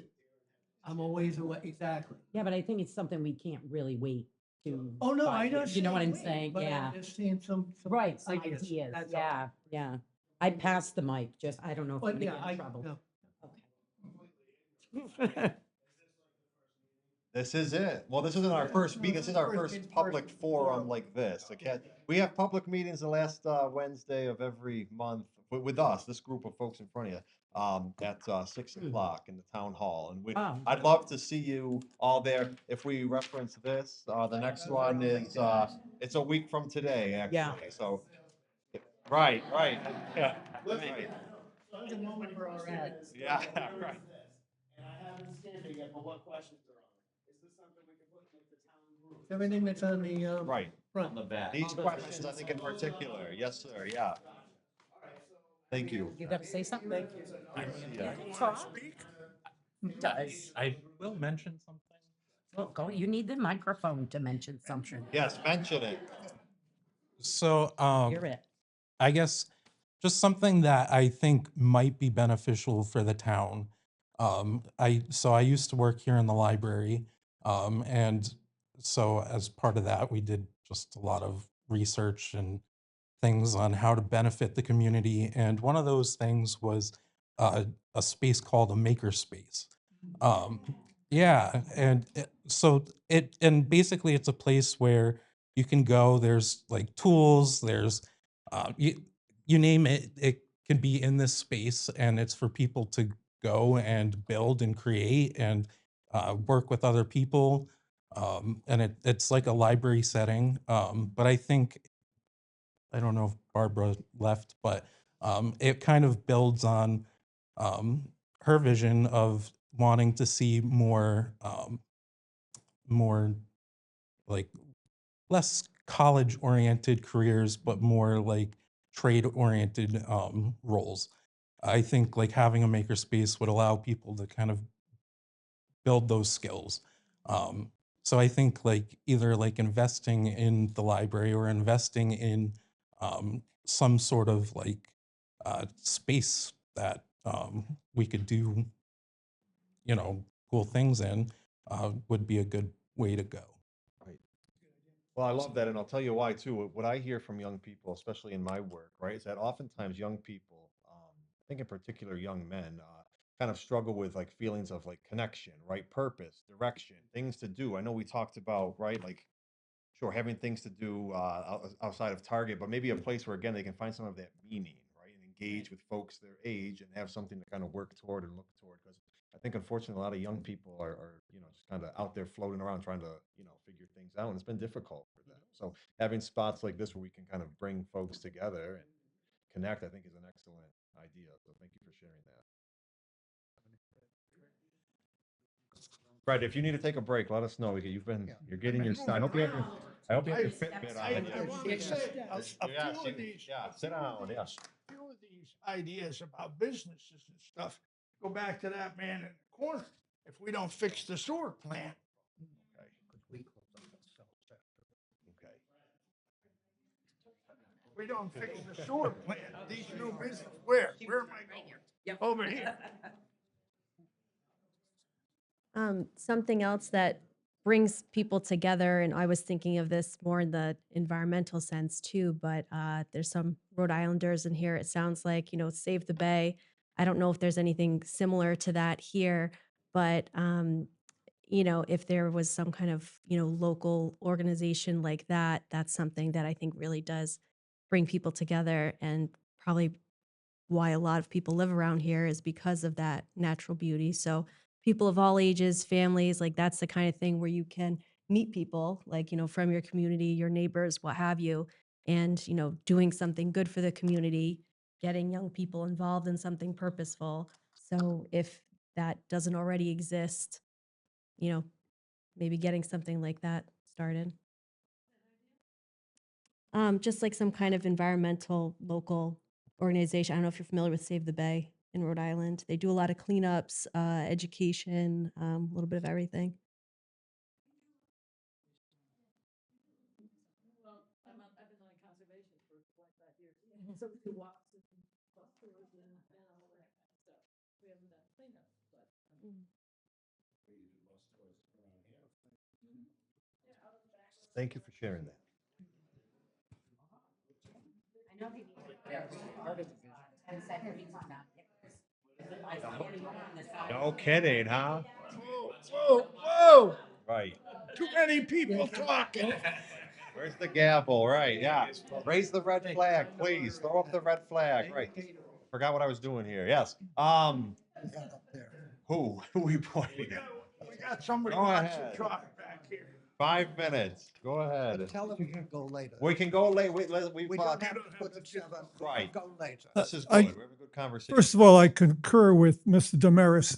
I'm always away, exactly. Yeah, but I think it's something we can't really wait to. Oh, no, find I it. don't. You know what I'm wait, saying? but Yeah. I'm just seeing some Right, some ideas. ideas. That's all. Yeah, yeah. I passed the mic, just, I don't know if I'm But gonna yeah, get in trouble. no. This is it. Well, this isn't our first meeting. This is our First first in-person public forum forum. like this. Okay, we have public meetings the last Wednesday of every month with us, this group of folks in front of you, at 6 o'clock in the town hall. And Wow. I'd love to see you all there. If we reference this, the next one is it's a week from today, actually. Yeah. So, right, yeah, right. So there's a moment for our ad. Yeah, right. and I haven't scanned it yet, but what questions are on it? Is this something we can put in like the town group? Everything that's on the Right. front. The back. These questions, I think in particular. Yes, sir. Yeah. Thank you. You got to say something? Yeah. I will mention something. Well, go, you need the microphone to mention something. Yes, mention it. So, You're it. I guess just something that I think might be beneficial for the town. I used to work here in the library, and so as part of that, we did just a lot of research and things on how to benefit the community. And one of those things was a space called a maker space. Um, yeah, and and basically it's a place where you can go. There's like tools. There's you name it. It can be in this space, and it's for people to go and build and create and work with other people. And it's like a library setting. But I think I don't know if Barbara left, but it kind of builds on um, her vision of wanting to see more like less college oriented careers, but more like trade oriented roles. I think like having a makerspace would allow people to kind of build those skills. Um, so I think like either like investing in the library or investing in some sort of like space that we could do, cool things in would be a good way to go. Right. Well, I love that, and I'll tell you why too. What I hear from young people, especially in my work, right, is that oftentimes young people, I think in particular young men, kind of struggle with like feelings of like connection, right, purpose, direction, things to do. I know we talked about, right, like sure having things to do outside of Target, but maybe a place where again they can find some of that meaning, right, and engage with folks their age and have something to kind of work toward and look toward. Because I think unfortunately a lot of young people are just kind of out there floating around trying to figure things out, and it's been difficult for them. So having spots like this where we can kind of bring folks together and connect, I think, is an excellent idea. So thank you for sharing that. Right. If you need to take a break, let us know. You're getting your. I hope you have your. I hope you have your Fitbit on. I want to say, a few of these. Yeah, sit down. Yes. Few of these ideas about businesses and stuff go back to that man in the corner. If we don't fix the sewer plant, Okay. we don't fix the sewer plant, these new businesses, where am I going? Over here. Something else that brings people together, and I was thinking of this more in the environmental sense too, but there's some Rhode Islanders in here. It sounds like, Save the Bay. I don't know if there's anything similar to that here, but if there was some kind of, local organization like that, that's something that I think really does bring people together, and probably why a lot of people live around here is because of that natural beauty. So people of all ages, families, like that's the kind of thing where you can meet people like, from your community, your neighbors, what have you, and, doing something good for the community, getting young people involved in something purposeful. So if that doesn't already exist, maybe getting something like that started. Just like some kind of environmental local organization. I don't know if you're familiar with Save the Bay in Rhode Island. They do a lot of cleanups, education, a little bit of everything. Thank you for sharing that. No kidding, huh? Whoa. Right. Too many people talking. Where's the gavel? Right. Yeah. Raise the red flag, please. Throw up the red flag. Right. Forgot what I was doing here. Yes. Who we pointing at? We got somebody Go wants ahead. to talk back here. 5 minutes. Go ahead. Tell them we can go later. We can go late. We don't have to put it together. Right. Go later. This is I- good. We have a good conversation. First of all, I concur with Mr. Damaris.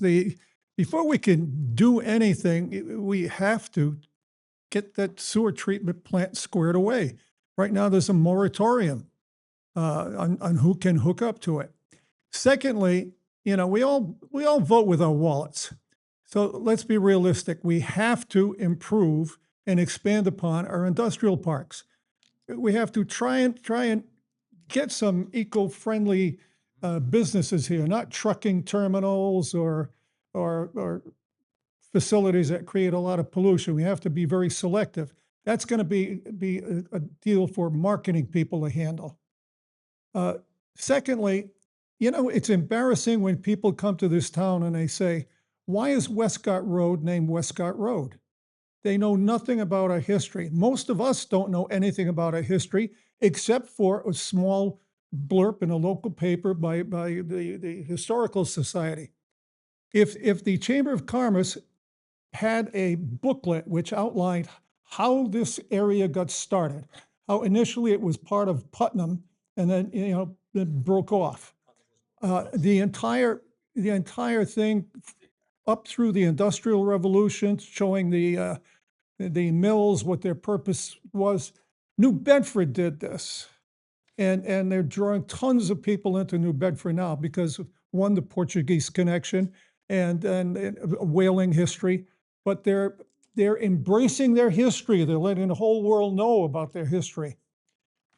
Before we can do anything, we have to get that sewer treatment plant squared away. Right now, there's a moratorium on who can hook up to it. Secondly, we all vote with our wallets. So let's be realistic. We have to improve and expand upon our industrial parks. We have to try and get some eco-friendly businesses here, not trucking terminals or or facilities that create a lot of pollution. We have to be very selective. That's going to be a deal for marketing people to handle. Secondly, you know, it's embarrassing when people come to this town and they say, why is Westcott Road named Westcott Road? They know nothing about our history. Most of us don't know anything about our history, except for a small blurb in a local paper by the Historical Society. If the Chamber of Commerce had a booklet which outlined how this area got started, how initially it was part of Putnam and then, you know, it broke off. The entire thing up through the Industrial Revolution, showing the mills, what their purpose was. New Bedford did this. And they're drawing tons of people into New Bedford now because of, one, the Portuguese connection and whaling history, but they're embracing their history. They're letting the whole world know about their history.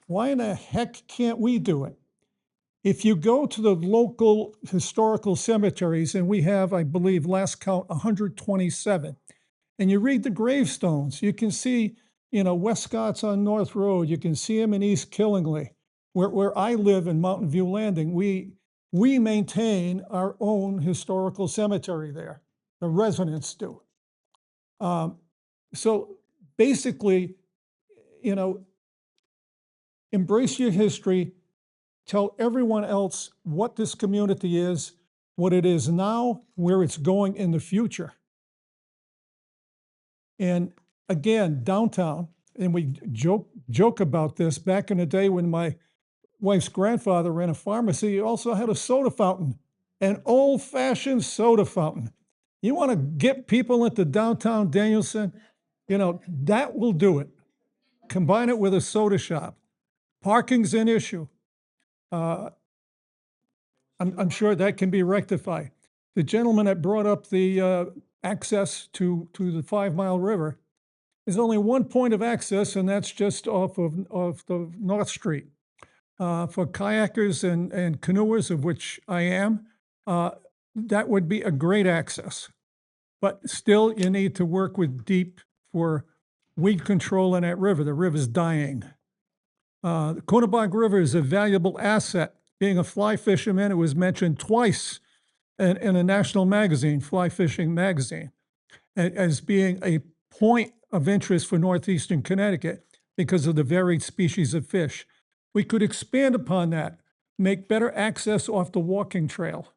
Why in the heck can't we do it? If you go to the local historical cemeteries, and we have, I believe, last count, 127, and you read the gravestones, you can see, you know, Westcott's on North Road, you can see him in East Killingly. Where I live in Mountain View Landing, we maintain our own historical cemetery there. The residents do. So basically, you know, embrace your history, tell everyone else what this community is, what it is now, where it's going in the future. And again, downtown, and we joke about this, back in the day when my wife's grandfather ran a pharmacy, he also had a soda fountain, an old-fashioned soda fountain. You want to get people into downtown Danielson, you know, that will do it. Combine it with a soda shop. Parking's an issue. I'm sure that can be rectified. The gentleman that brought up the access to the 5 Mile River, there's only one point of access, and that's just off of the North Street. For kayakers and canoers, of which I am, that would be a great access. But still, you need to work with DEEP for weed control in that river. The river's dying. The Quinnipiac River is a valuable asset. Being a fly fisherman, it was mentioned twice in a national magazine, Fly Fishing Magazine, as being a point of interest for northeastern Connecticut because of the varied species of fish. We could expand upon that, make better access off the walking trail.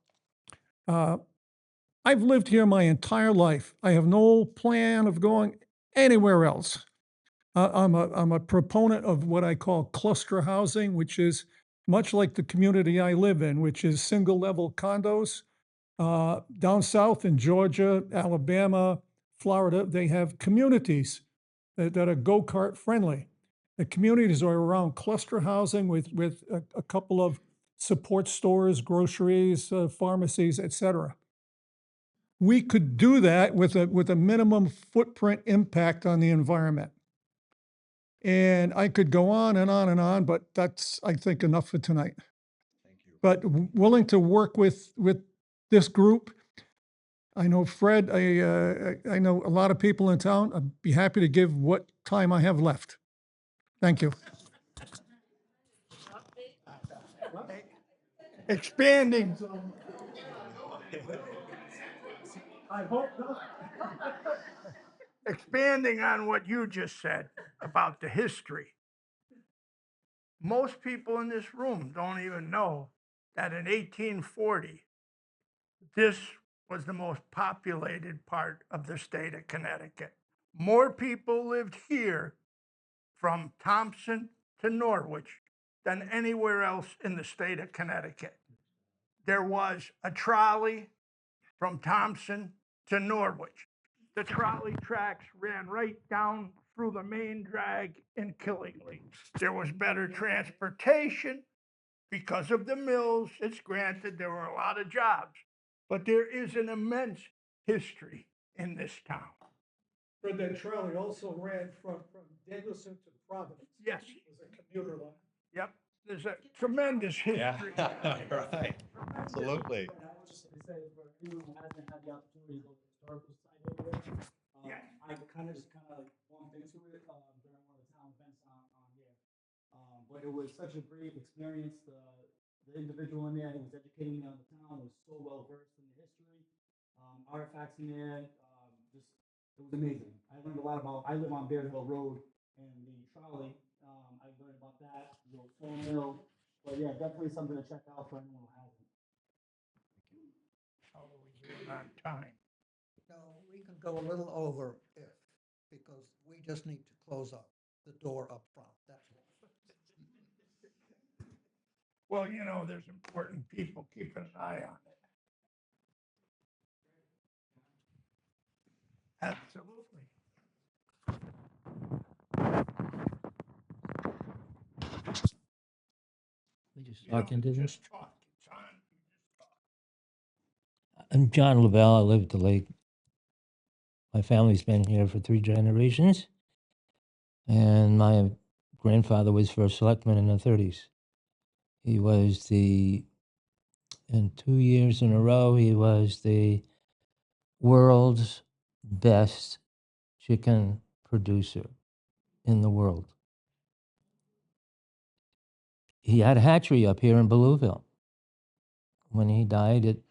I've lived here my entire life. I have no plan of going anywhere else. I'm a proponent of what I call cluster housing, which is much like the community I live in, which is single-level condos. Down south in Georgia, Alabama, Florida, they have communities that are go-kart friendly. The communities are around cluster housing with a couple of support stores, groceries, pharmacies, et cetera. We could do that with a minimum footprint impact on the environment. And I could go on and on and on, but that's, I think, enough for tonight. Thank you. But willing to work with this group. I know Fred, I know a lot of people in town. I'd be happy to give what time I have left. Thank you. Expanding. I hope not. Expanding on what you just said about the history. Most people in this room don't even know that in 1840, this was the most populated part of the state of Connecticut. More people lived here from Thompson to Norwich than anywhere else in the state of Connecticut. There was a trolley from Thompson to Norwich. The trolley tracks ran right down through the main drag in Killingly. There was better transportation because of the mills. It's granted there were a lot of jobs, but there is an immense history in this town. Fred, that trolley also ran from Danielson to Providence. Yes. It was a commuter line. Yep, there's a tremendous history. Yeah, right. Absolutely. And I would just say for anyone who hasn't had the opportunity it was such a great experience. The individual in there who was educating me on the town was so well versed in the history, artifacts in there. Just it was amazing. I learned a lot about. I live on Bear Hill Road, and the trolley. I learned about that. The old sawmill. But yeah, definitely something to check out for anyone who hasn't. How are we doing on time? No, we can go a little over if, because we just need to close up the door up front, that's all. Well, you know, there's important people keeping an eye on it. Absolutely. We just You talk don't into this. just talk, it's on. I'm John Lavelle. I live at the lake. My family's been here for 3 generations. And my grandfather was first selectman in the 30s. He was in 2 years in a row, he was the world's best chicken producer in the world. He had a hatchery up here in Belleville. When he died,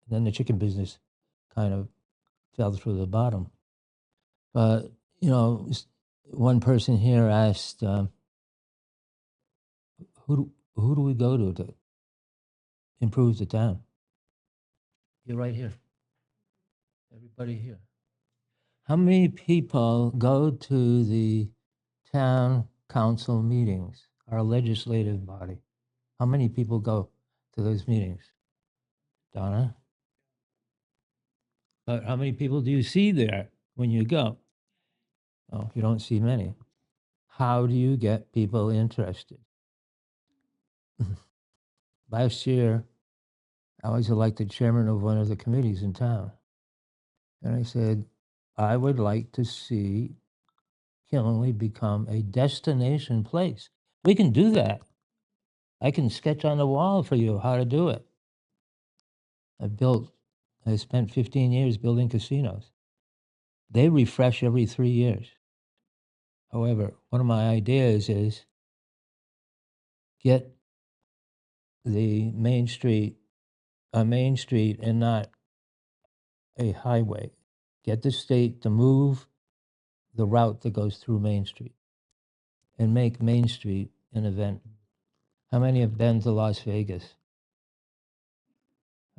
then the chicken business kind of fell through the bottom. But, you know, one person here asked, who do we go to improve the town? You're right here. Everybody here. How many people go to the town council meetings, our legislative body? How many people go to those meetings? Donna? But how many people do you see there when you go? Oh, you don't see many. How do you get people interested? Last year, I was elected chairman of one of the committees in town. And I said, I would like to see Killenly become a destination place. We can do that. I can sketch on the wall for you how to do it. I spent 15 years building casinos. They refresh every 3 years. However, one of my ideas is get the main street a main street and not a highway. Get the state to move the route that goes through Main Street and make Main Street an event. How many have been to Las Vegas?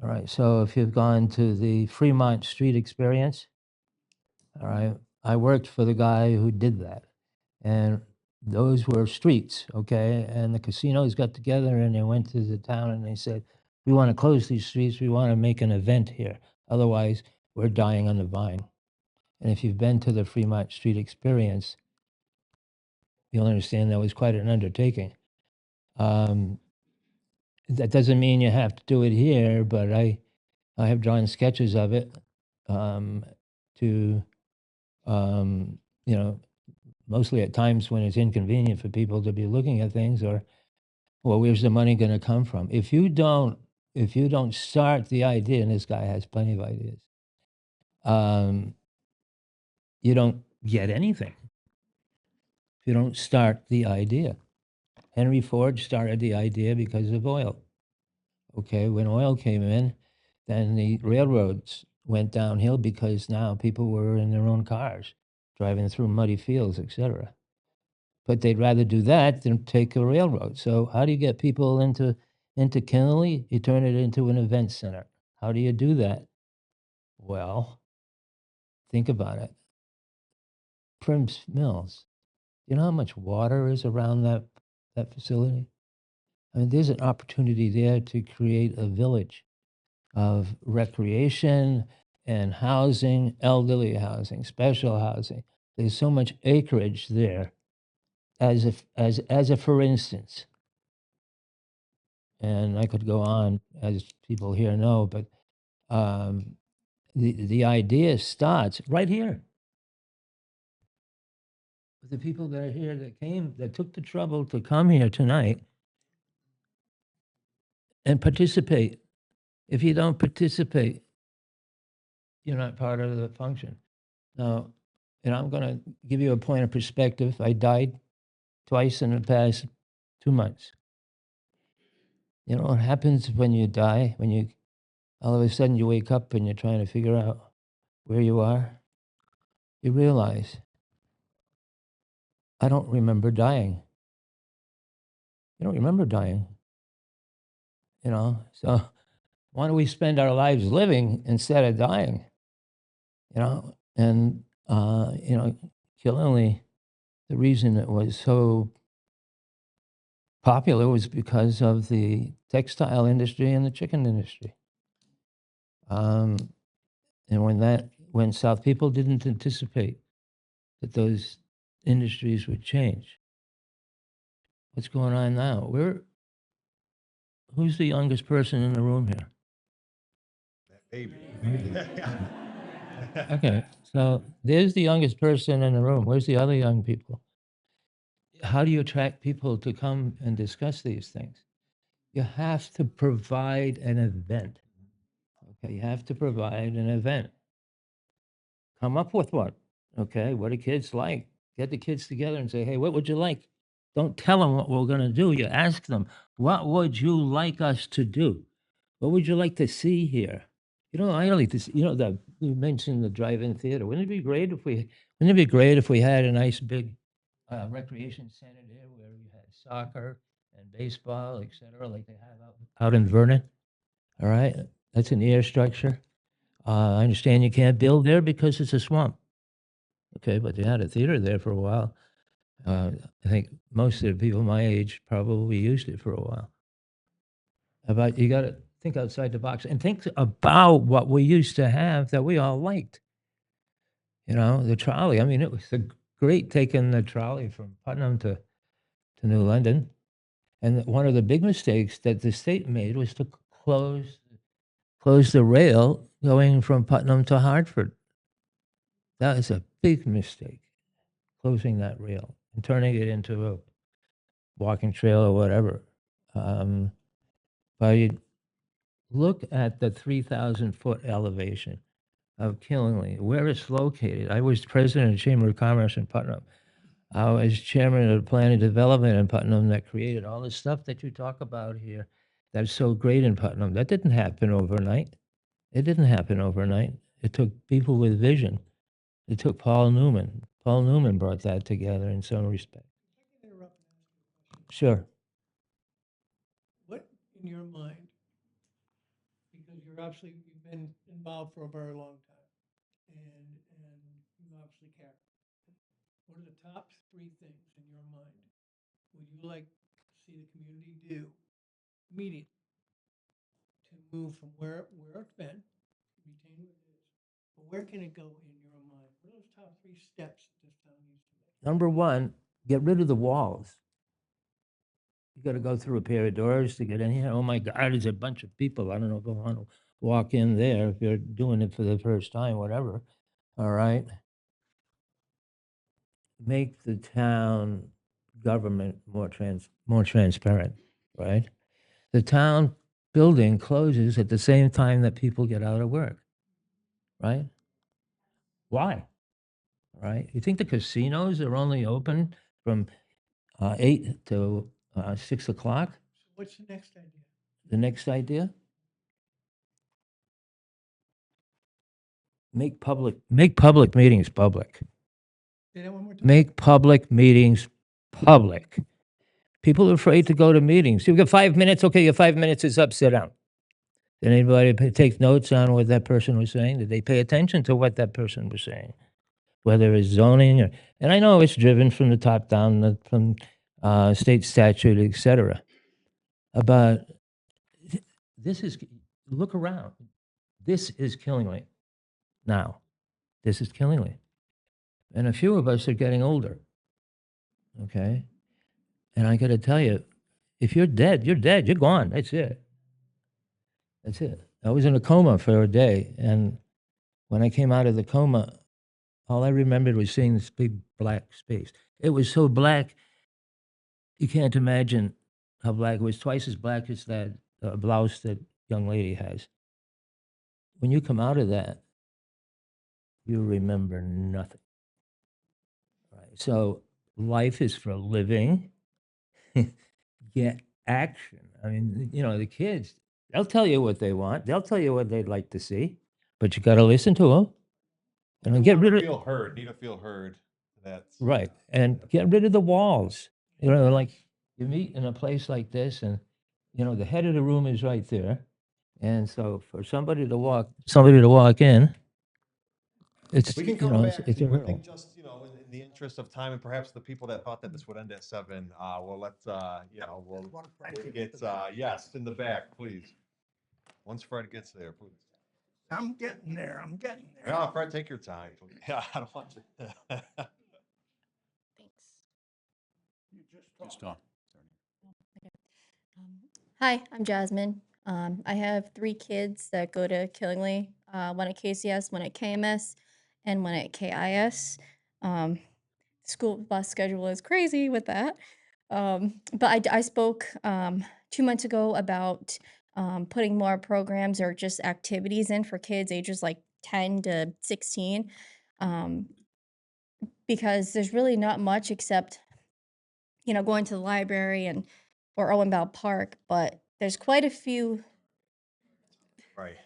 All right, so if you've gone to the Fremont Street Experience, all right, I worked for the guy who did that. And those were streets, okay? And the casinos got together and they went to the town and they said, we want to close these streets. We want to make an event here. Otherwise, we're dying on the vine. And if you've been to the Fremont Street Experience, you'll understand that was quite an undertaking. That doesn't mean you have to do it here, but I have drawn sketches of it to, you know, mostly at times when it's inconvenient for people to be looking at things, or, well, where's the money going to come from? If you don't start the idea, and this guy has plenty of ideas, you don't get anything. If you don't start the idea. Henry Ford started the idea because of oil. Okay, when oil came in, then the railroads went downhill because now people were in their own cars, driving through muddy fields, etc. But they'd rather do that than take a railroad. So how do you get people into Killenly? You turn it into an event center. How do you do that? Well, think about it. Prim's Mills. You know how much water is around that facility? I mean, there's an opportunity there to create a village of recreation and housing, elderly housing, special housing. There's so much acreage there, as a for instance. And I could go on, as people here know, but the idea starts right here. The people that are here that took the trouble to come here tonight and participate. If you don't participate, you're not part of the function. Now, and I'm going to give you a point of perspective. I died twice in the past 2 months. You know what happens when you die, when you all of a sudden you wake up and you're trying to figure out where you are? You realize, I don't remember dying. You don't remember dying, you know? So why don't we spend our lives living instead of dying, you know? And, you know, Killingly, the reason it was so popular was because of the textile industry and the chicken industry. And when South people didn't anticipate that those industries would change. What's going on now? Who's the youngest person in the room here? Baby. Okay, so there's the youngest person in the room. Where's the other young people? How do you attract people to come and discuss these things? You have to provide an event. Okay, you have to provide an event. Come up with one. Okay, what do kids like? Get the kids together and say, hey, what would you like? Don't tell them what we're going to do. You ask them, what would you like us to do? What would you like to see here? You know, I like to see, you know, you mentioned the drive-in theater. Wouldn't it be great if we had a nice big recreation center there where we had soccer and baseball, et cetera, like they have out in Vernon? All right, that's an air structure. I understand you can't build there because it's a swamp. Okay, but they had a theater there for a while. I think most of the people my age probably used it for a while. But you got to think outside the box and think about what we used to have that we all liked. You know, the trolley. I mean, it was great taking the trolley from Putnam to New London. And one of the big mistakes that the state made was to close the rail going from Putnam to Hartford. That is a big mistake, closing that rail and turning it into a walking trail or whatever. But you look at the 3,000-foot elevation of Killingly, where it's located. I was president of the Chamber of Commerce in Putnam. I was chairman of the planning development in Putnam that created all the stuff that you talk about here that's so great in Putnam. That didn't happen overnight. It didn't happen overnight. It took people with vision. It took Paul Newman. Paul Newman brought that together in some respect. Sure. What, in your mind, because you've been involved for a very long time, and you obviously care. What are the top 3 things in your mind would you like to see the community do immediately to move from where it's been, retain what it is, but where can it go in your mind? What are those top 3 steps that this town needs to make? Number one, get rid of the walls. You got to go through a pair of doors to get in here. Oh my God, there's a bunch of people. I don't know if I want to walk in there if you're doing it for the first time, whatever. All right. Make the town government more transparent, right? The town building closes at the same time that people get out of work, right? Why? Right? You think the casinos are only open from 8 to 6 o'clock? What's the next idea? The next idea? Make public meetings public. Say that one more time. Make public meetings public. People are afraid to go to meetings. You've got 5 minutes. Okay, your 5 minutes is up. Sit down. Did anybody take notes on what that person was saying? Did they pay attention to what that person was saying? Whether it's zoning or, and I know it's driven from the top down, from state statute, et cetera. But this is, look around. This is Killingly now. This is Killingly. And a few of us are getting older. Okay? And I got to tell you, if you're dead, you're dead. You're gone. That's it. That's it. I was in a coma for a day. And when I came out of the coma, all I remembered was seeing this big black space. It was so black, you can't imagine how black it was. Twice as black as that blouse that young lady has. When you come out of that, you remember nothing. Right? So life is for living. Get action. I mean, you know, the kids, they'll tell you what they want. They'll tell you what they'd like to see, but you got to listen to them. You know, They get wanna rid of feel heard, need to feel heard. That's right, and get rid of the walls. You know, like you meet in a place like this, and you know the head of the room is right there, and so for somebody to walk in, it's we can you come know back it's to a you. I hurdle. think just, you know, in the interest of time and perhaps the people that thought that this would end at 7, well, let's, you know, we'll get, yes, in the back, please. Once Fred gets there, please. I'm getting there. I'm getting there. Yeah, Fred, take your time, please. Yeah, I don't want you. Just talk. Hi, I'm Jasmine. I have 3 kids that go to Killingly, one at KCS, one at KMS, and one at KIS. Um, School bus schedule is crazy with that. But I spoke 2 months ago about putting more programs or just activities in for kids ages like 10 to 16, um, because there's really not much except going to the library and or Owen Bell Park, but there's quite a few. Right.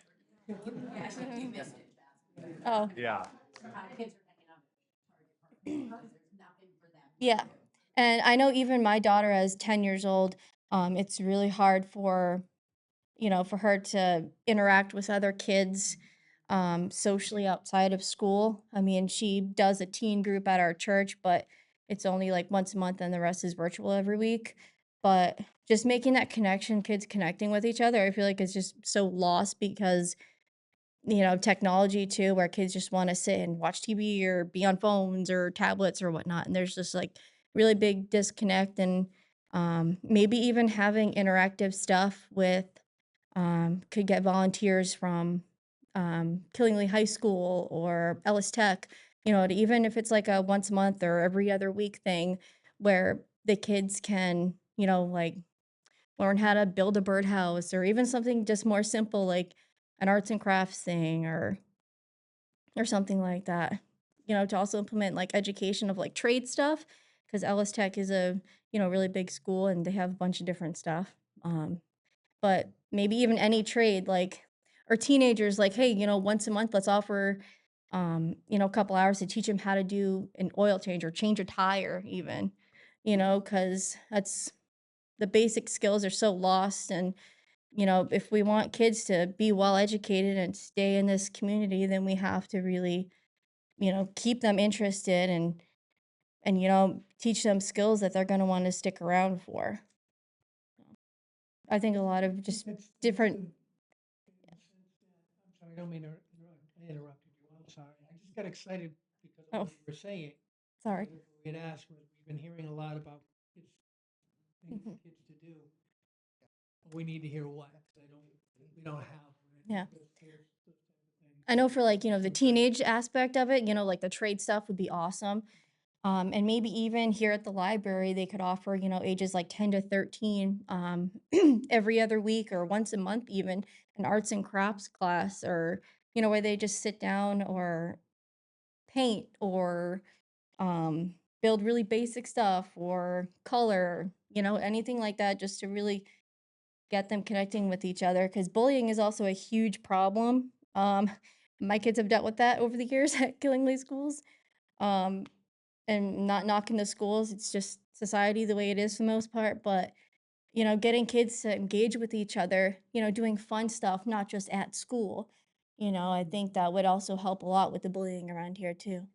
Oh. Yeah. Yeah. And I know even my daughter as 10 years old, it's really hard for her to interact with other kids socially outside of school. I mean, she does a teen group at our church, but it's only like once a month and the rest is virtual every week. But just making that connection, kids connecting with each other, I feel like it's just so lost because technology too, where kids just want to sit and watch TV or be on phones or tablets or whatnot. And there's just like really big disconnect and maybe even having interactive stuff with could get volunteers from Killingly High School or Ellis Tech, even if it's like a once a month or every other week thing where the kids can, like learn how to build a birdhouse or even something just more simple like an arts and crafts thing or something like that. To also implement like education of like trade stuff because Ellis Tech is a really big school and they have a bunch of different stuff. But maybe even any trade like or teenagers like, hey, once a month let's offer a couple hours to teach them how to do an oil change or change a tire even, because that's the basic skills are so lost and if we want kids to be well educated and stay in this community, then we have to really, keep them interested and teach them skills that they're going to want to stick around for. I think a lot of just different. I'm sorry, I don't mean to I interrupted you. I'm sorry. I just got excited because of Oh. what you were saying. Sorry. We had asked, we've been hearing a lot about kids, things for Mhm. kids to do. But we need to hear what, 'cause we don't have. Yeah. those types of things. I know for like, the teenage aspect of it, like the trade stuff would be awesome. And maybe even here at the library, they could offer, ages like 10 to 13 every other week or once a month, even an arts and crafts class or, where they just sit down or paint or build really basic stuff or color, anything like that, just to really get them connecting with each other. Because bullying is also a huge problem. My kids have dealt with that over the years at Killingly schools. Um, and not knocking the schools, it's just society the way it is for the most part. But, getting kids to engage with each other, doing fun stuff, not just at school, I think that would also help a lot with the bullying around here too.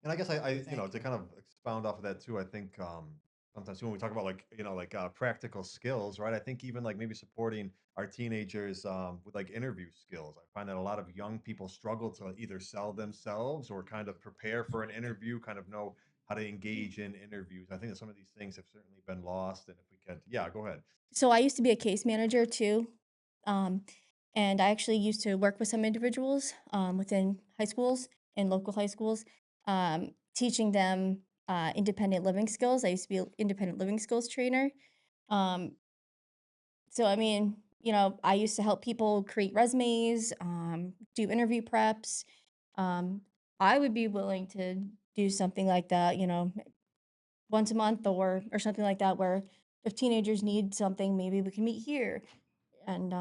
And I guess to kind of expound off of that too, I think sometimes when we talk about like, like practical skills, right? I think even like maybe supporting our teenagers with like interview skills. I find that a lot of young people struggle to either sell themselves or kind of prepare for an interview, kind of know how to engage in interviews. I think that some of these things have certainly been lost. And if we could, yeah, go ahead. So I used to be a case manager too. Um, and I actually used to work with some individuals within high schools and local high schools, teaching them independent living skills. I used to be an independent living skills trainer. Um, so, I mean, I used to help people create resumes, do interview preps. Um, I would be willing to do something like that, once a month or something like that, where if teenagers need something, maybe we can meet here and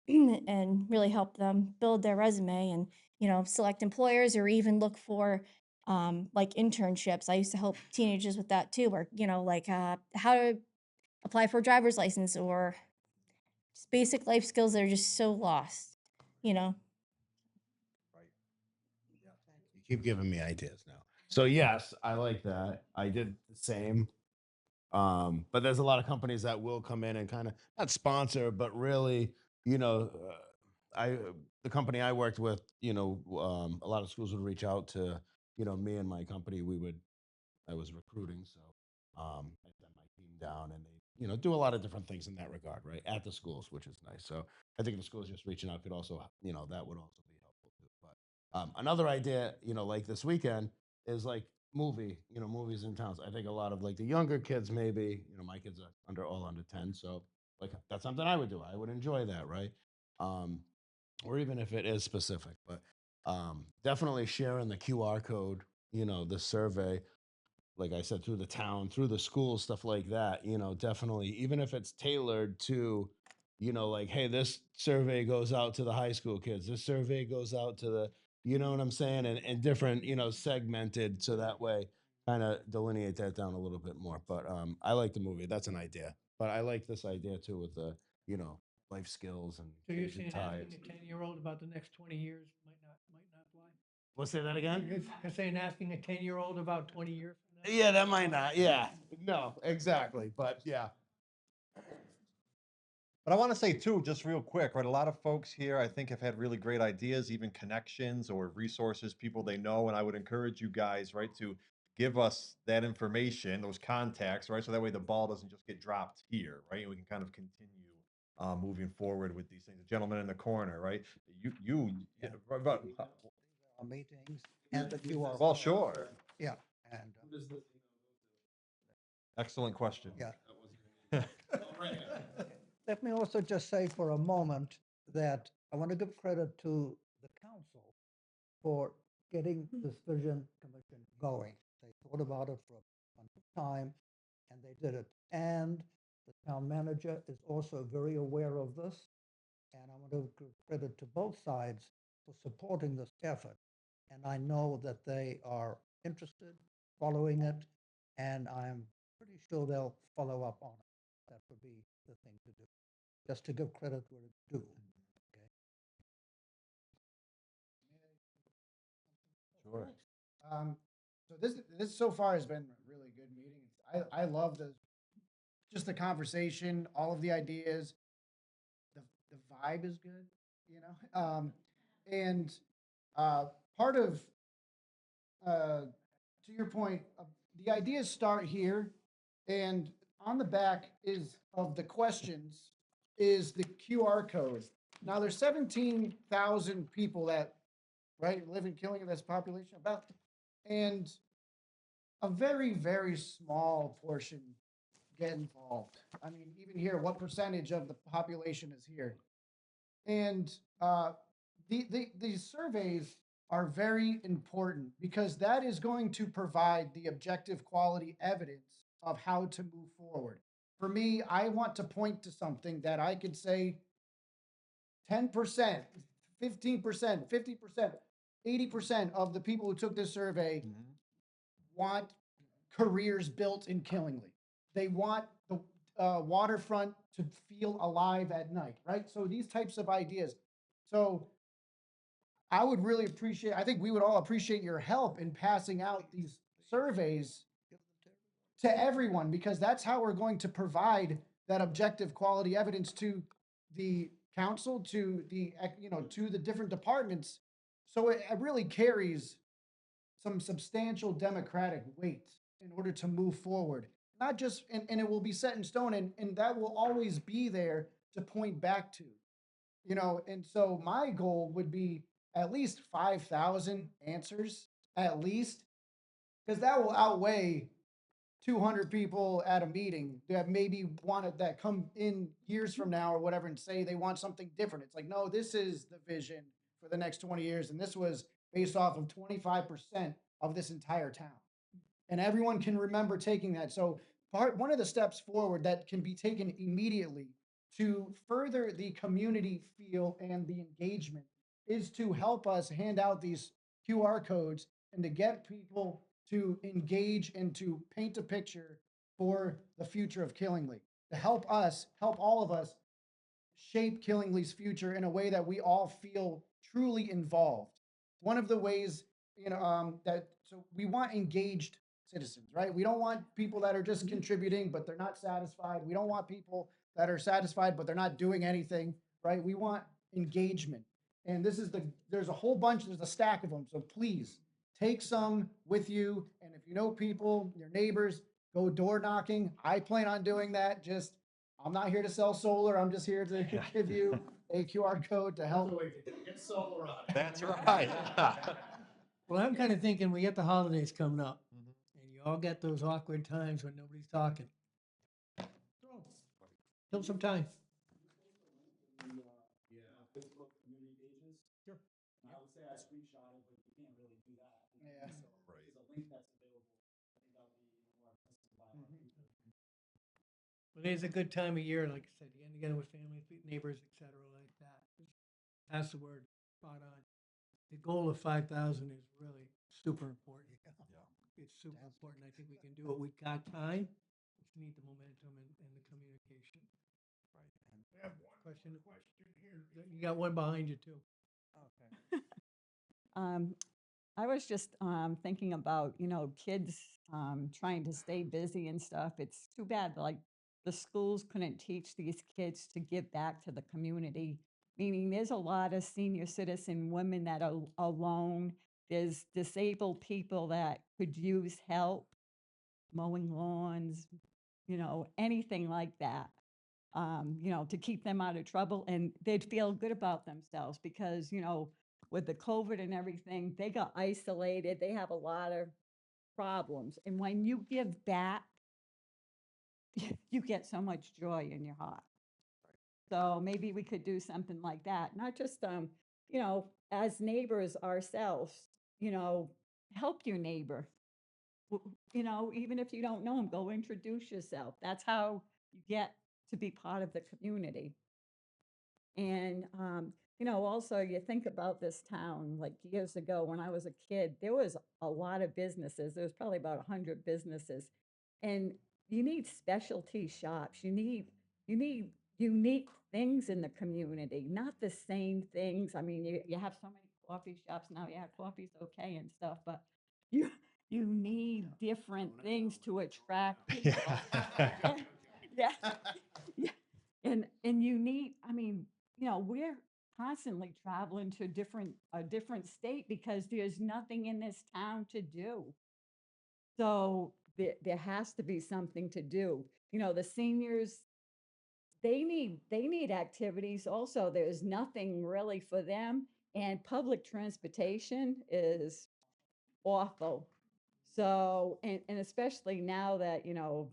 and really help them build their resume and select employers or even look for like internships. I used to help teenagers with that too, or like how to apply for a driver's license or just basic life skills that are just so lost, you know. You keep giving me ideas now. So yes, I like that. I did the same. But there's a lot of companies that will come in and kind of not sponsor, but really, you know, I the company I worked with, a lot of schools would reach out to, me and my company. I was recruiting, so I sent my team down, and they, do a lot of different things in that regard, right, at the schools, which is nice. So I think the schools just reaching out could also, that would also be helpful too. But another idea, like this weekend, is like movies in towns. I think a lot of like the younger kids, maybe, my kids are all under 10, so like that's something I would do. I would enjoy that, right? Um, or even if it is specific, but definitely sharing the QR code, the survey, like I said, through the town, through the school, stuff like that, definitely, even if it's tailored to, like, hey, this survey goes out to the high school kids, this survey goes out to the, you know what I'm saying? And different, segmented, so that way kind of delineate that down a little bit more. But I like the movie. That's an idea. But I like this idea too with the, life skills and So you're changing saying asking tides. a 10-year-old about the next 20 years might not fly? We'll say that again? You're saying asking a 10-year-old about 20 years from now? Yeah, that might not. Yeah. No, exactly. But yeah. But I want to say too, just real quick, right? A lot of folks here, I think, have had really great ideas, even connections or resources, people they know. And I would encourage you guys, right, to give us that information, those contacts, right? So that way the ball doesn't just get dropped here, right? And we can kind of continue moving forward with these things. The gentleman in the corner, right? Yeah, Our meetings and the QR. well, sure. Yeah, and, Excellent question. yeah. Let me also just say for a moment that I want to give credit to the council for getting this vision commission going. They thought about it for a bunch of time and they did it. And the town manager is also very aware of this. And I want to give credit to both sides for supporting this effort. And I know that they are interested, following it, and I'm pretty sure they'll follow up on it. That would be the thing to do, just to give credit where it's due. Okay. Sure. So this so far has been a really good meeting. I love just the conversation, all of the ideas. The vibe is good, and part of to your point, the ideas start here, and on the back is of the questions is the QR code. Now there's 17,000 people that live in Killingham. That's population about, and a very very small portion get involved. I mean, even here, what percentage of the population is here? And these surveys are very important because that is going to provide the objective quality evidence of how to move forward. For me, I want to point to something that I could say 10%, 15%, 50%, 80% of the people who took this survey want careers built in Killingly. They want the waterfront to feel alive at night, right? So these types of ideas. So I would really appreciate, I think we would all appreciate your help in passing out these surveys to everyone, because that's how we're going to provide that objective quality evidence to the council, to the, to the different departments. So it really carries some substantial democratic weight in order to move forward. Not just, and it will be set in stone, and that will always be there to point back to, and so my goal would be at least 5,000 answers, at least, because that will outweigh 200 people at a meeting that maybe wanted that come in years from now or whatever and say they want something different. It's like, no, this is the vision for the next 20 years. And this was based off of 25% of this entire town. And everyone can remember taking that. So one of the steps forward that can be taken immediately to further the community feel and the engagement is to help us hand out these QR codes and to get people to engage and to paint a picture for the future of Killingly, to help all of us shape Killingly's future in a way that we all feel truly involved. One of the ways, so we want engaged citizens, right? We don't want people that are just contributing, but they're not satisfied. We don't want people that are satisfied, but they're not doing anything, right? We want engagement. And there's a stack of them. So please take some with you. And if you know people, your neighbors, go door knocking. I plan on doing that. I'm not here to sell solar. I'm just here to give you a QR code to help. Get solar on. That's right. Well, I'm kind of thinking we get the holidays coming up, and you all get those awkward times when nobody's talking. Kill some time. Facebook community pages. Sure. And I would say I screenshot it, but you can't really do that. Yeah. So there's a link that's available. I think that'll be more accessible by a lot of people. Well, it is a good time of year, like I said, you get together with family, neighbors, et cetera, like that. Pass the word, spot on. The goal of 5,000 is really super important. It's super important. I think we can do it. We've got time. Just need the momentum and the communication. Right. We have one question here. You got one behind you too. Okay. I was just thinking about, kids trying to stay busy and stuff. It's too bad, like, the schools couldn't teach these kids to give back to the community. Meaning there's a lot of senior citizen women that are alone. There's disabled people that could use help, mowing lawns, anything like that. To keep them out of trouble, and they'd feel good about themselves because, with the COVID and everything, they got isolated. They have a lot of problems. And when you give back, you get so much joy in your heart. So maybe we could do something like that, not just, as neighbors ourselves, help your neighbor. Even if you don't know them, go introduce yourself. That's how you get to be part of the community. And, also you think about this town, like years ago when I was a kid, there was a lot of businesses. There was probably about 100 businesses. And you need specialty shops. You need unique things in the community, not the same things. I mean, you have so many coffee shops now. Yeah, coffee's okay and stuff, but you need different things to attract people. Yeah. Yeah. And you need, we're constantly traveling to a different state because there's nothing in this town to do. So there has to be something to do. The seniors, they need activities also. There's nothing really for them. And public transportation is awful. So, and especially now that,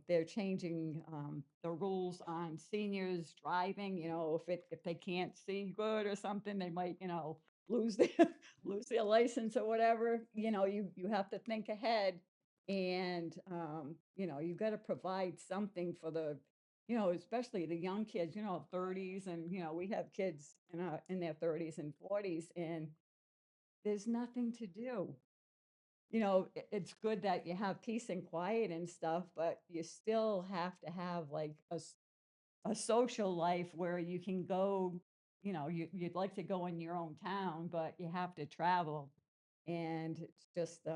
they're changing the rules on seniors driving, if they can't see good or something, they might, lose their license or whatever, you have to think ahead. And, you've got to provide something for the, especially the young kids, 30s. And, we have kids in their 30s and 40s, and there's nothing to do. It's good that you have peace and quiet and stuff, but you still have to have like a social life where you can go, you'd like to go in your own town, but you have to travel. And it's just,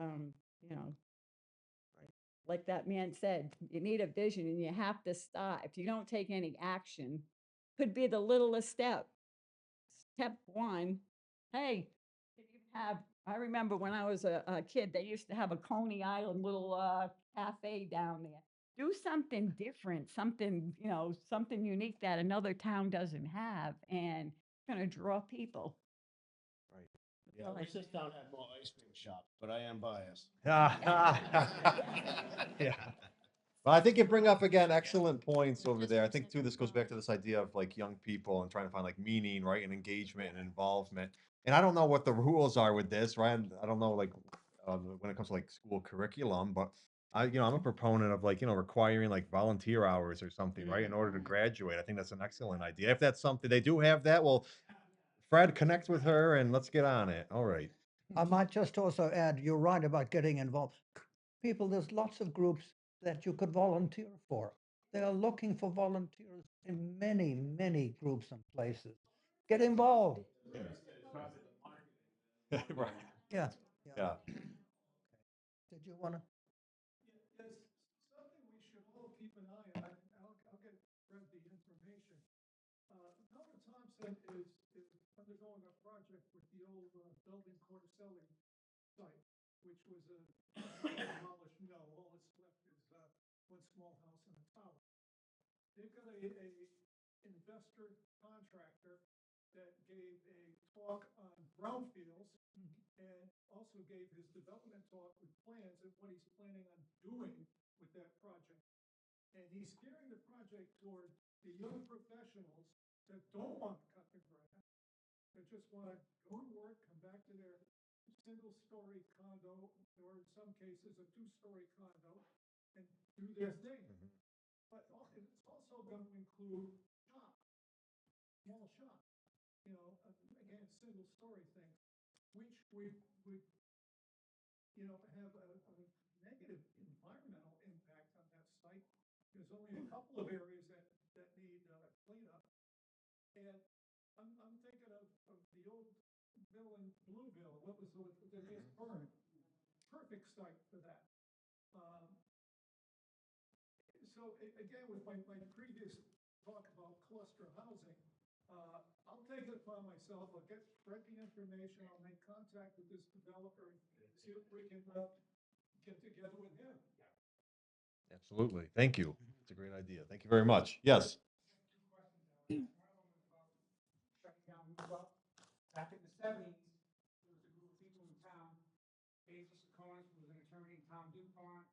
like that man said, you need a vision and you have to start. If you don't take any action, could be the littlest step. Step one, hey, I remember when I was a kid, they used to have a Coney Island little cafe down there. Do something different, something unique that another town doesn't have, and it's going to draw people. Right. Yeah, I wish this town had more ice cream shops, but I am biased. Yeah. Well, I think you bring up again excellent points over there. I think too this goes back to this idea of like young people and trying to find like meaning, right, and engagement and involvement. And I don't know what the rules are with this, right? I don't know like when it comes to like school curriculum, but I'm a proponent of like, requiring like volunteer hours or something, right? In order to graduate. I think that's an excellent idea. If that's something they do have that, well, Fred, connect with her and let's get on it. All right. I might just also add, you're right about getting involved. People, there's lots of groups that you could volunteer for. They are looking for volunteers in many, many groups and places. Get involved. Right. Yeah. Yeah. Did you want to? Yes, something we should all keep an eye on. I'll get Fred the information. Nova Thompson is undergoing a project with the old building Corticelli site, which was a demolished mill. All that's left is one small house and a tower. They've got a investor contractor that gave a talk on brownfields and also gave his development talk with plans and what he's planning on doing with that project. And he's gearing the project toward the young professionals that don't want to cut the grass, that just want to go to work, come back to their single-story condo, or in some cases, a two-story condo, and do their thing. But it's also going to include shops, small shops, again, single-story things, which would, have a negative environmental impact on that site. There's only a couple of areas that need cleanup. And I'm thinking of the old mill in Blueville. What was the just burned? Perfect site for that. So again, with my previous talk about cluster housing, I'll take it upon myself. I'll get Fred the information. I'll make contact with this developer and see if we can get together with him. Absolutely. Thank you. It's a great idea. Thank you very much. Yes. Shutting down Louisville. Back in the 70s, there was a group of people in town. Basil Sakonis was an attorney, Tom DuPont,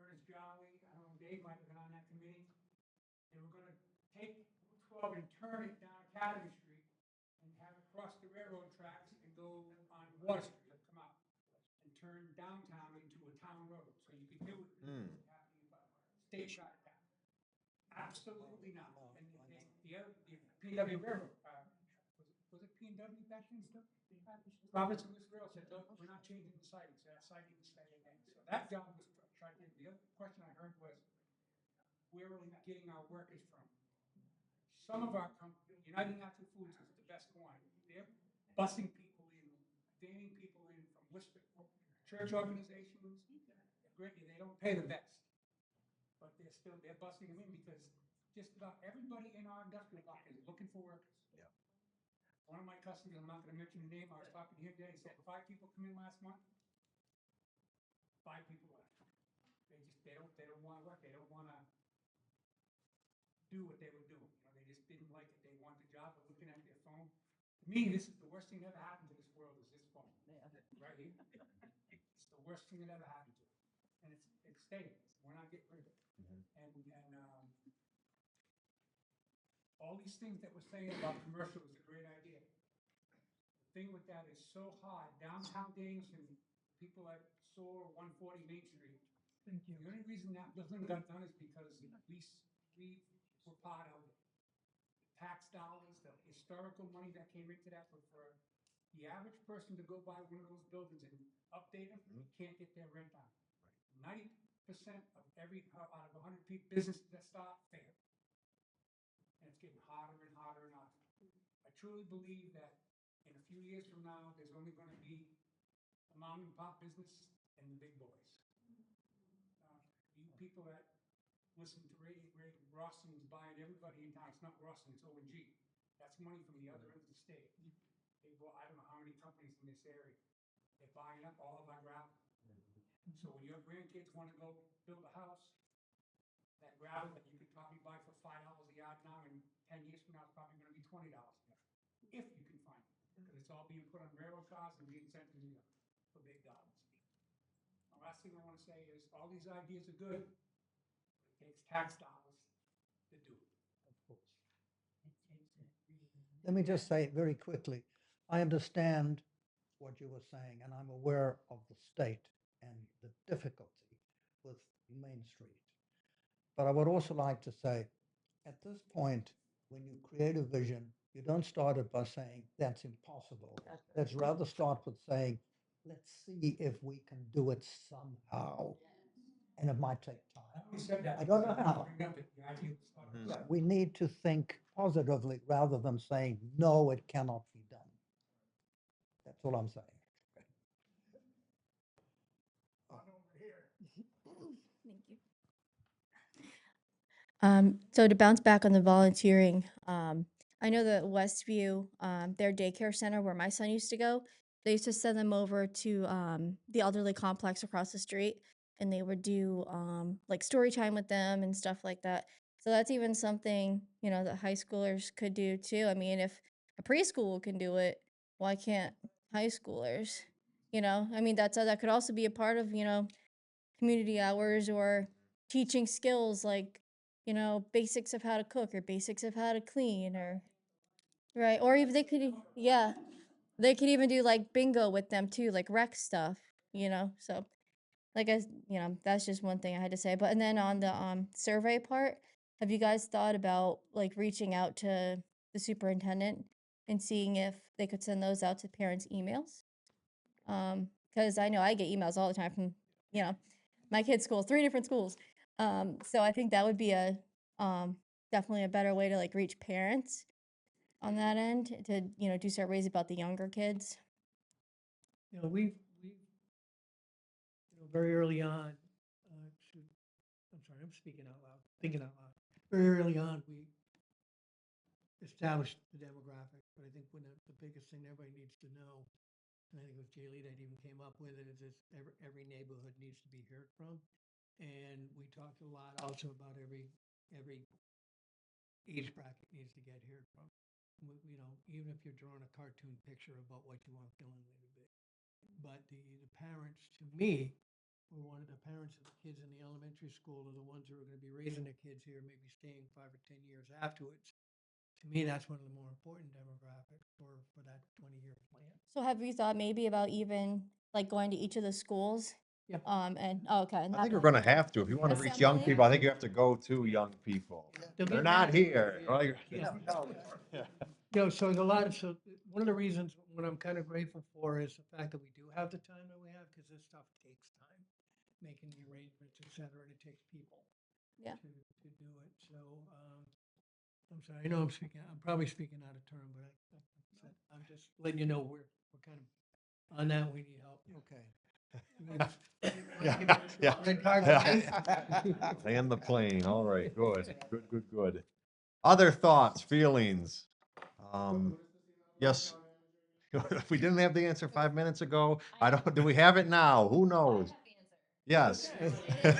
Ernest Jolly, I don't know, Dave might have been on that committee. They were gonna take Route 12 and turn it down Academy Street and have it cross the railroad tracks and go on Water Street, come out, and turn downtown into a town road, so you could do it. State shot it down. Absolutely not. And the PW Railroad, was it PW back then still? Robertson Lewis Rail said, no, we're not changing the siting, so that siting is staying in. So that job was tried to, the other question I heard was, where are we getting our workers from? Some of our companies, United Natural Foods is the best one. They're busing people in, vanning people in from Worcester. Church organizations, great, they don't pay the best. But they're busing them in because just about everybody in our industrial block is looking for workers. Yeah. One of my customers, I'm not gonna mention the name, I was talking to him today, he said 5 people come in last month. 5 people left. They don't wanna work, they don't wanna do what they were doing. They just didn't like it, they want the job of looking at their phone. To me, this is the worst thing that ever happened to this world is this phone. Right here. It's the worst thing that ever happened to it. And it's staying, we're not getting rid of it. And all these things that we're saying about commercial is a great idea. The thing with that is so hard, downtown Danielson, people that saw 140 Main Street. Thank you. The only reason that building got done is because we were part of it. The tax dollars, the historical money that came into that, but for the average person to go by one of those buildings and update them, you can't get their rent on. 90% of every, out of 100 people, businesses that start fail. And it's getting harder and harder and harder. I truly believe that in a few years from now, there's only going to be a mom and pop business and the big boys. You people that listen to radio, Rawson's buying everybody in town. It's not Rawson, it's O&G. That's money from the other end of the state. They bought, I don't know how many companies in this area. They're buying up all of our gravel. So when your grandkids want to go build a house, that gravel that you could probably buy for $5 a yard now, and 10 years from now, it's probably going to be $20 a yard, if you can find it, because it's all being put on railroad cars and being sent to New York for big dollars. The last thing I want to say is all these ideas are good, but it takes tax dollars to do it. Of course. Let me just say very quickly, I understand what you were saying, and I'm aware of the state and the difficulty with Main Street. But I would also like to say, at this point, when you create a vision, you don't start it by saying, that's impossible. Let's rather start with saying, let's see if we can do it somehow. And it might take time. I don't know how. Yeah, we need to think positively rather than saying, no, it cannot be done. That's all I'm saying. Thank you. So to bounce back on the volunteering, I know that Westview, their daycare center where my son used to go, they used to send them over to the elderly complex across the street, and they would do like story time with them and stuff like that. So that's even something, you know, that high schoolers could do too. I mean, if a preschool can do it, why can't high schoolers? You know, I mean, that could also be a part of, you know, community hours or teaching skills like, you know, basics of how to cook or basics of how to clean or right. Or even they could yeah. They could even do like bingo with them too, like rec stuff, you know. So like you know, that's just one thing I had to say. But and then on the survey part, have you guys thought about like reaching out to the superintendent and seeing if they could send those out to parents' emails? Because I know I get emails all the time from, you know, my kids' school, 3 different schools. So I think that would be a definitely a better way to like reach parents on that end to, you know, do surveys about the younger kids. You know, you know, very early on, I'm sorry, I'm speaking out loud, thinking out loud. Very early on, we established the demographic, but I think the biggest thing everybody needs to know, and I think it was Jay Lee that even came up with it, is this every neighborhood needs to be heard from. And we talked a lot also about every age bracket needs to get heard from. You know, even if you're drawing a cartoon picture about what you want to fill in a little bit. But the parents, to me, were one of the parents of the kids in the elementary school are the ones who are going to be raising their kids here, maybe staying 5 or 10 years afterwards. To me, that's one of the more important demographics for that 20-year plan. So have you thought maybe about even like going to each of the schools? Yeah. And okay. And I think that we're going to have to. If you want to reach young people, I think you have to go to young people. They're not here. Right? You know, so one of the reasons what I'm kind of grateful for is the fact that we do have the time that we have, because this stuff takes time, making the arrangements, et cetera, and it takes people. Yeah. To do it. So, I'm sorry, I know I'm probably speaking out of turn, but I'm just letting you know we're kind of on that, we need help. Okay. Yeah. Red card, right? Land the plane. All right. Good. Good. Good. Good. Other thoughts, feelings? Yes. If we didn't have the answer 5 minutes ago, I don't. Do we have it now? Who knows? Yes. It is to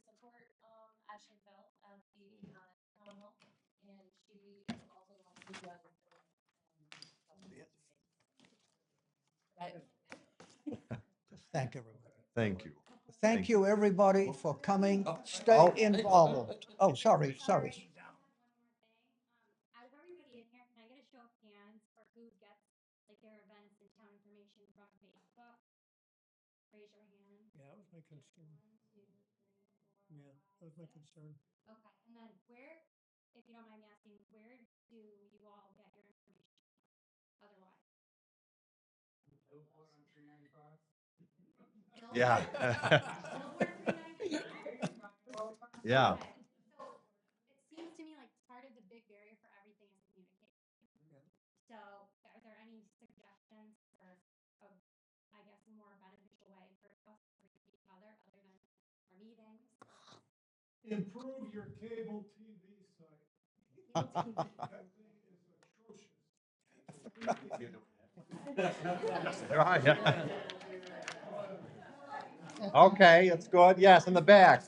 support Ashley Bell at the town hall, and she is also going to do Just thank everybody. Thank you. Thank you, everybody, for coming. Stay Oh. involved. Oh, sorry. Out of everybody in here, can I get a show of hands for who gets like their events and town information from Facebook? Raise your hand. Yeah, that was my concern. 1, 2, 3, 4, Yeah, that was my concern. Okay, and then where, if you don't mind me asking, where do you all get your information otherwise? Yeah. Yeah. Okay, so it seems to me like part of the big barrier for everything is communication. So are there any suggestions for a, I guess, more beneficial way for us to reach each other than our meetings? Improve your cable TV site. Right, yeah. Okay, that's good. Yes, in the back.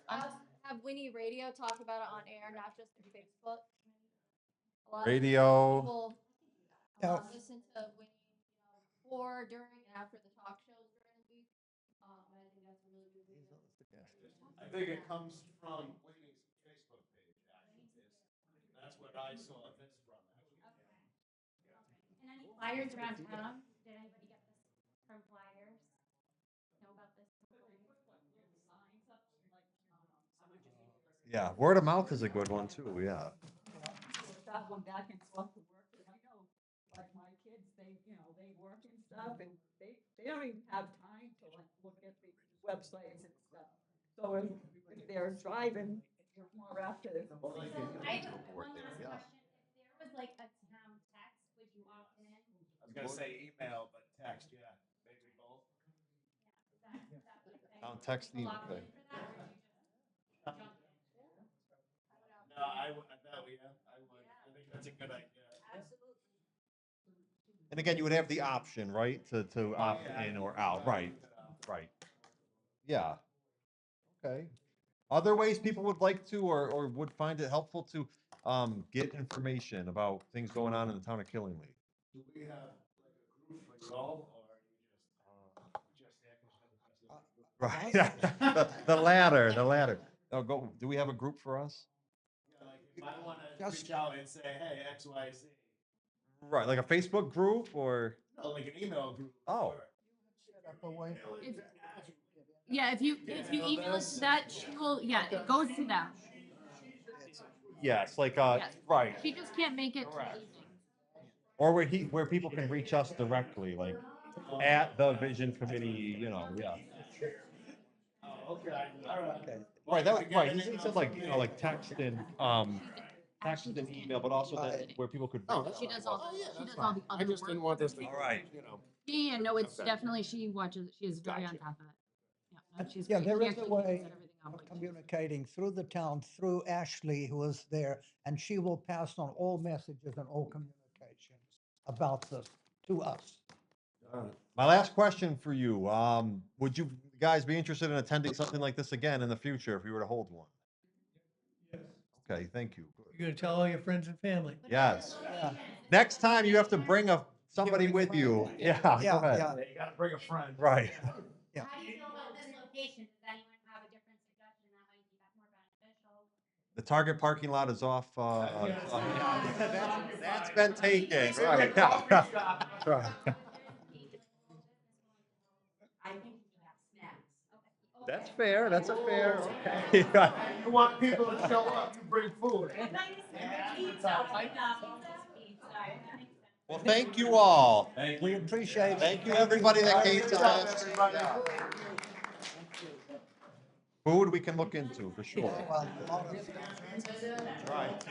Have Winnie Radio talk about it on air, not just through Facebook? A lot Radio. of people listen to Winnie, you know, before, during, and after the talk shows during the week. And I think that's a really good reason. I think it comes from Winnie's Facebook page, actually. That's what I saw this from, actually. flyers around town. Did anybody get this from flyers? Know about this? Yeah, word of mouth is a good one too, yeah. Traveling back and forth to work, and I know, like my kids, they, they work and stuff, and they don't even have time to like look at the websites and stuff. So if they're driving, more after. I have one last question. If there was like a town text, would you opt in? I was gonna say email, but text, yeah, maybe both. I'll text the, Opt okay. in for that, or would you just jump in? No, I would, I bet we have, I would, I think that's a good idea. Absolutely. And again, you would have the option, right, to opt in or out, right, right. Yeah. Okay. Other ways people would like to or would find it helpful to get information about things going on in the town of Killingly? Do we have like a group for golf, or are you just there 'cause you're the president? Right. The latter. Oh, go. Do we have a group for us? Yeah, like if I wanna reach out and say, hey, X, Y, Z. Right, like a Facebook group or? No, like an email group. Oh. Yeah, if you email it to that, she will, yeah, it goes to them. Yes, like Yes. right. She just can't make it. Or where people can reach us directly, like at the Vision Committee, yeah. Oh, okay, all right. Right, that was right. He said like like text and email, but also that where people could. Oh, She does all, yeah, she that's does all fine. the I other just work. didn't want this to, All right. Yeah, no, it's Okay. definitely, she watches, she is very on Gotcha. top of it. Yeah, no, she's Yeah, great. there She is a actually way set everything up of like- communicating through the town, through Ashley, who is there, and she will pass on all messages and all communications about this to us. My last question for you, would you guys be interested in attending something like this again in the future if we were to hold one? Yes. Okay, thank you. Good. You're gonna tell all your friends and family. Yes. Yeah. Next time you have to bring somebody with you. Yeah, go Yeah, ahead. yeah. You gotta bring a friend. Right. Yeah. How do you feel about this location? Does anyone have a different suggestion that might be more beneficial? The Target parking lot is off. That's been taken. Right. Yeah. Right. I think you should have snacks. That's fair. That's a fair. Okay. You want people to show up, you bring food. Well, thank you all. We appreciate it. Thank you, everybody that came to this. Food we can look into for sure. Well, a lot of- Right.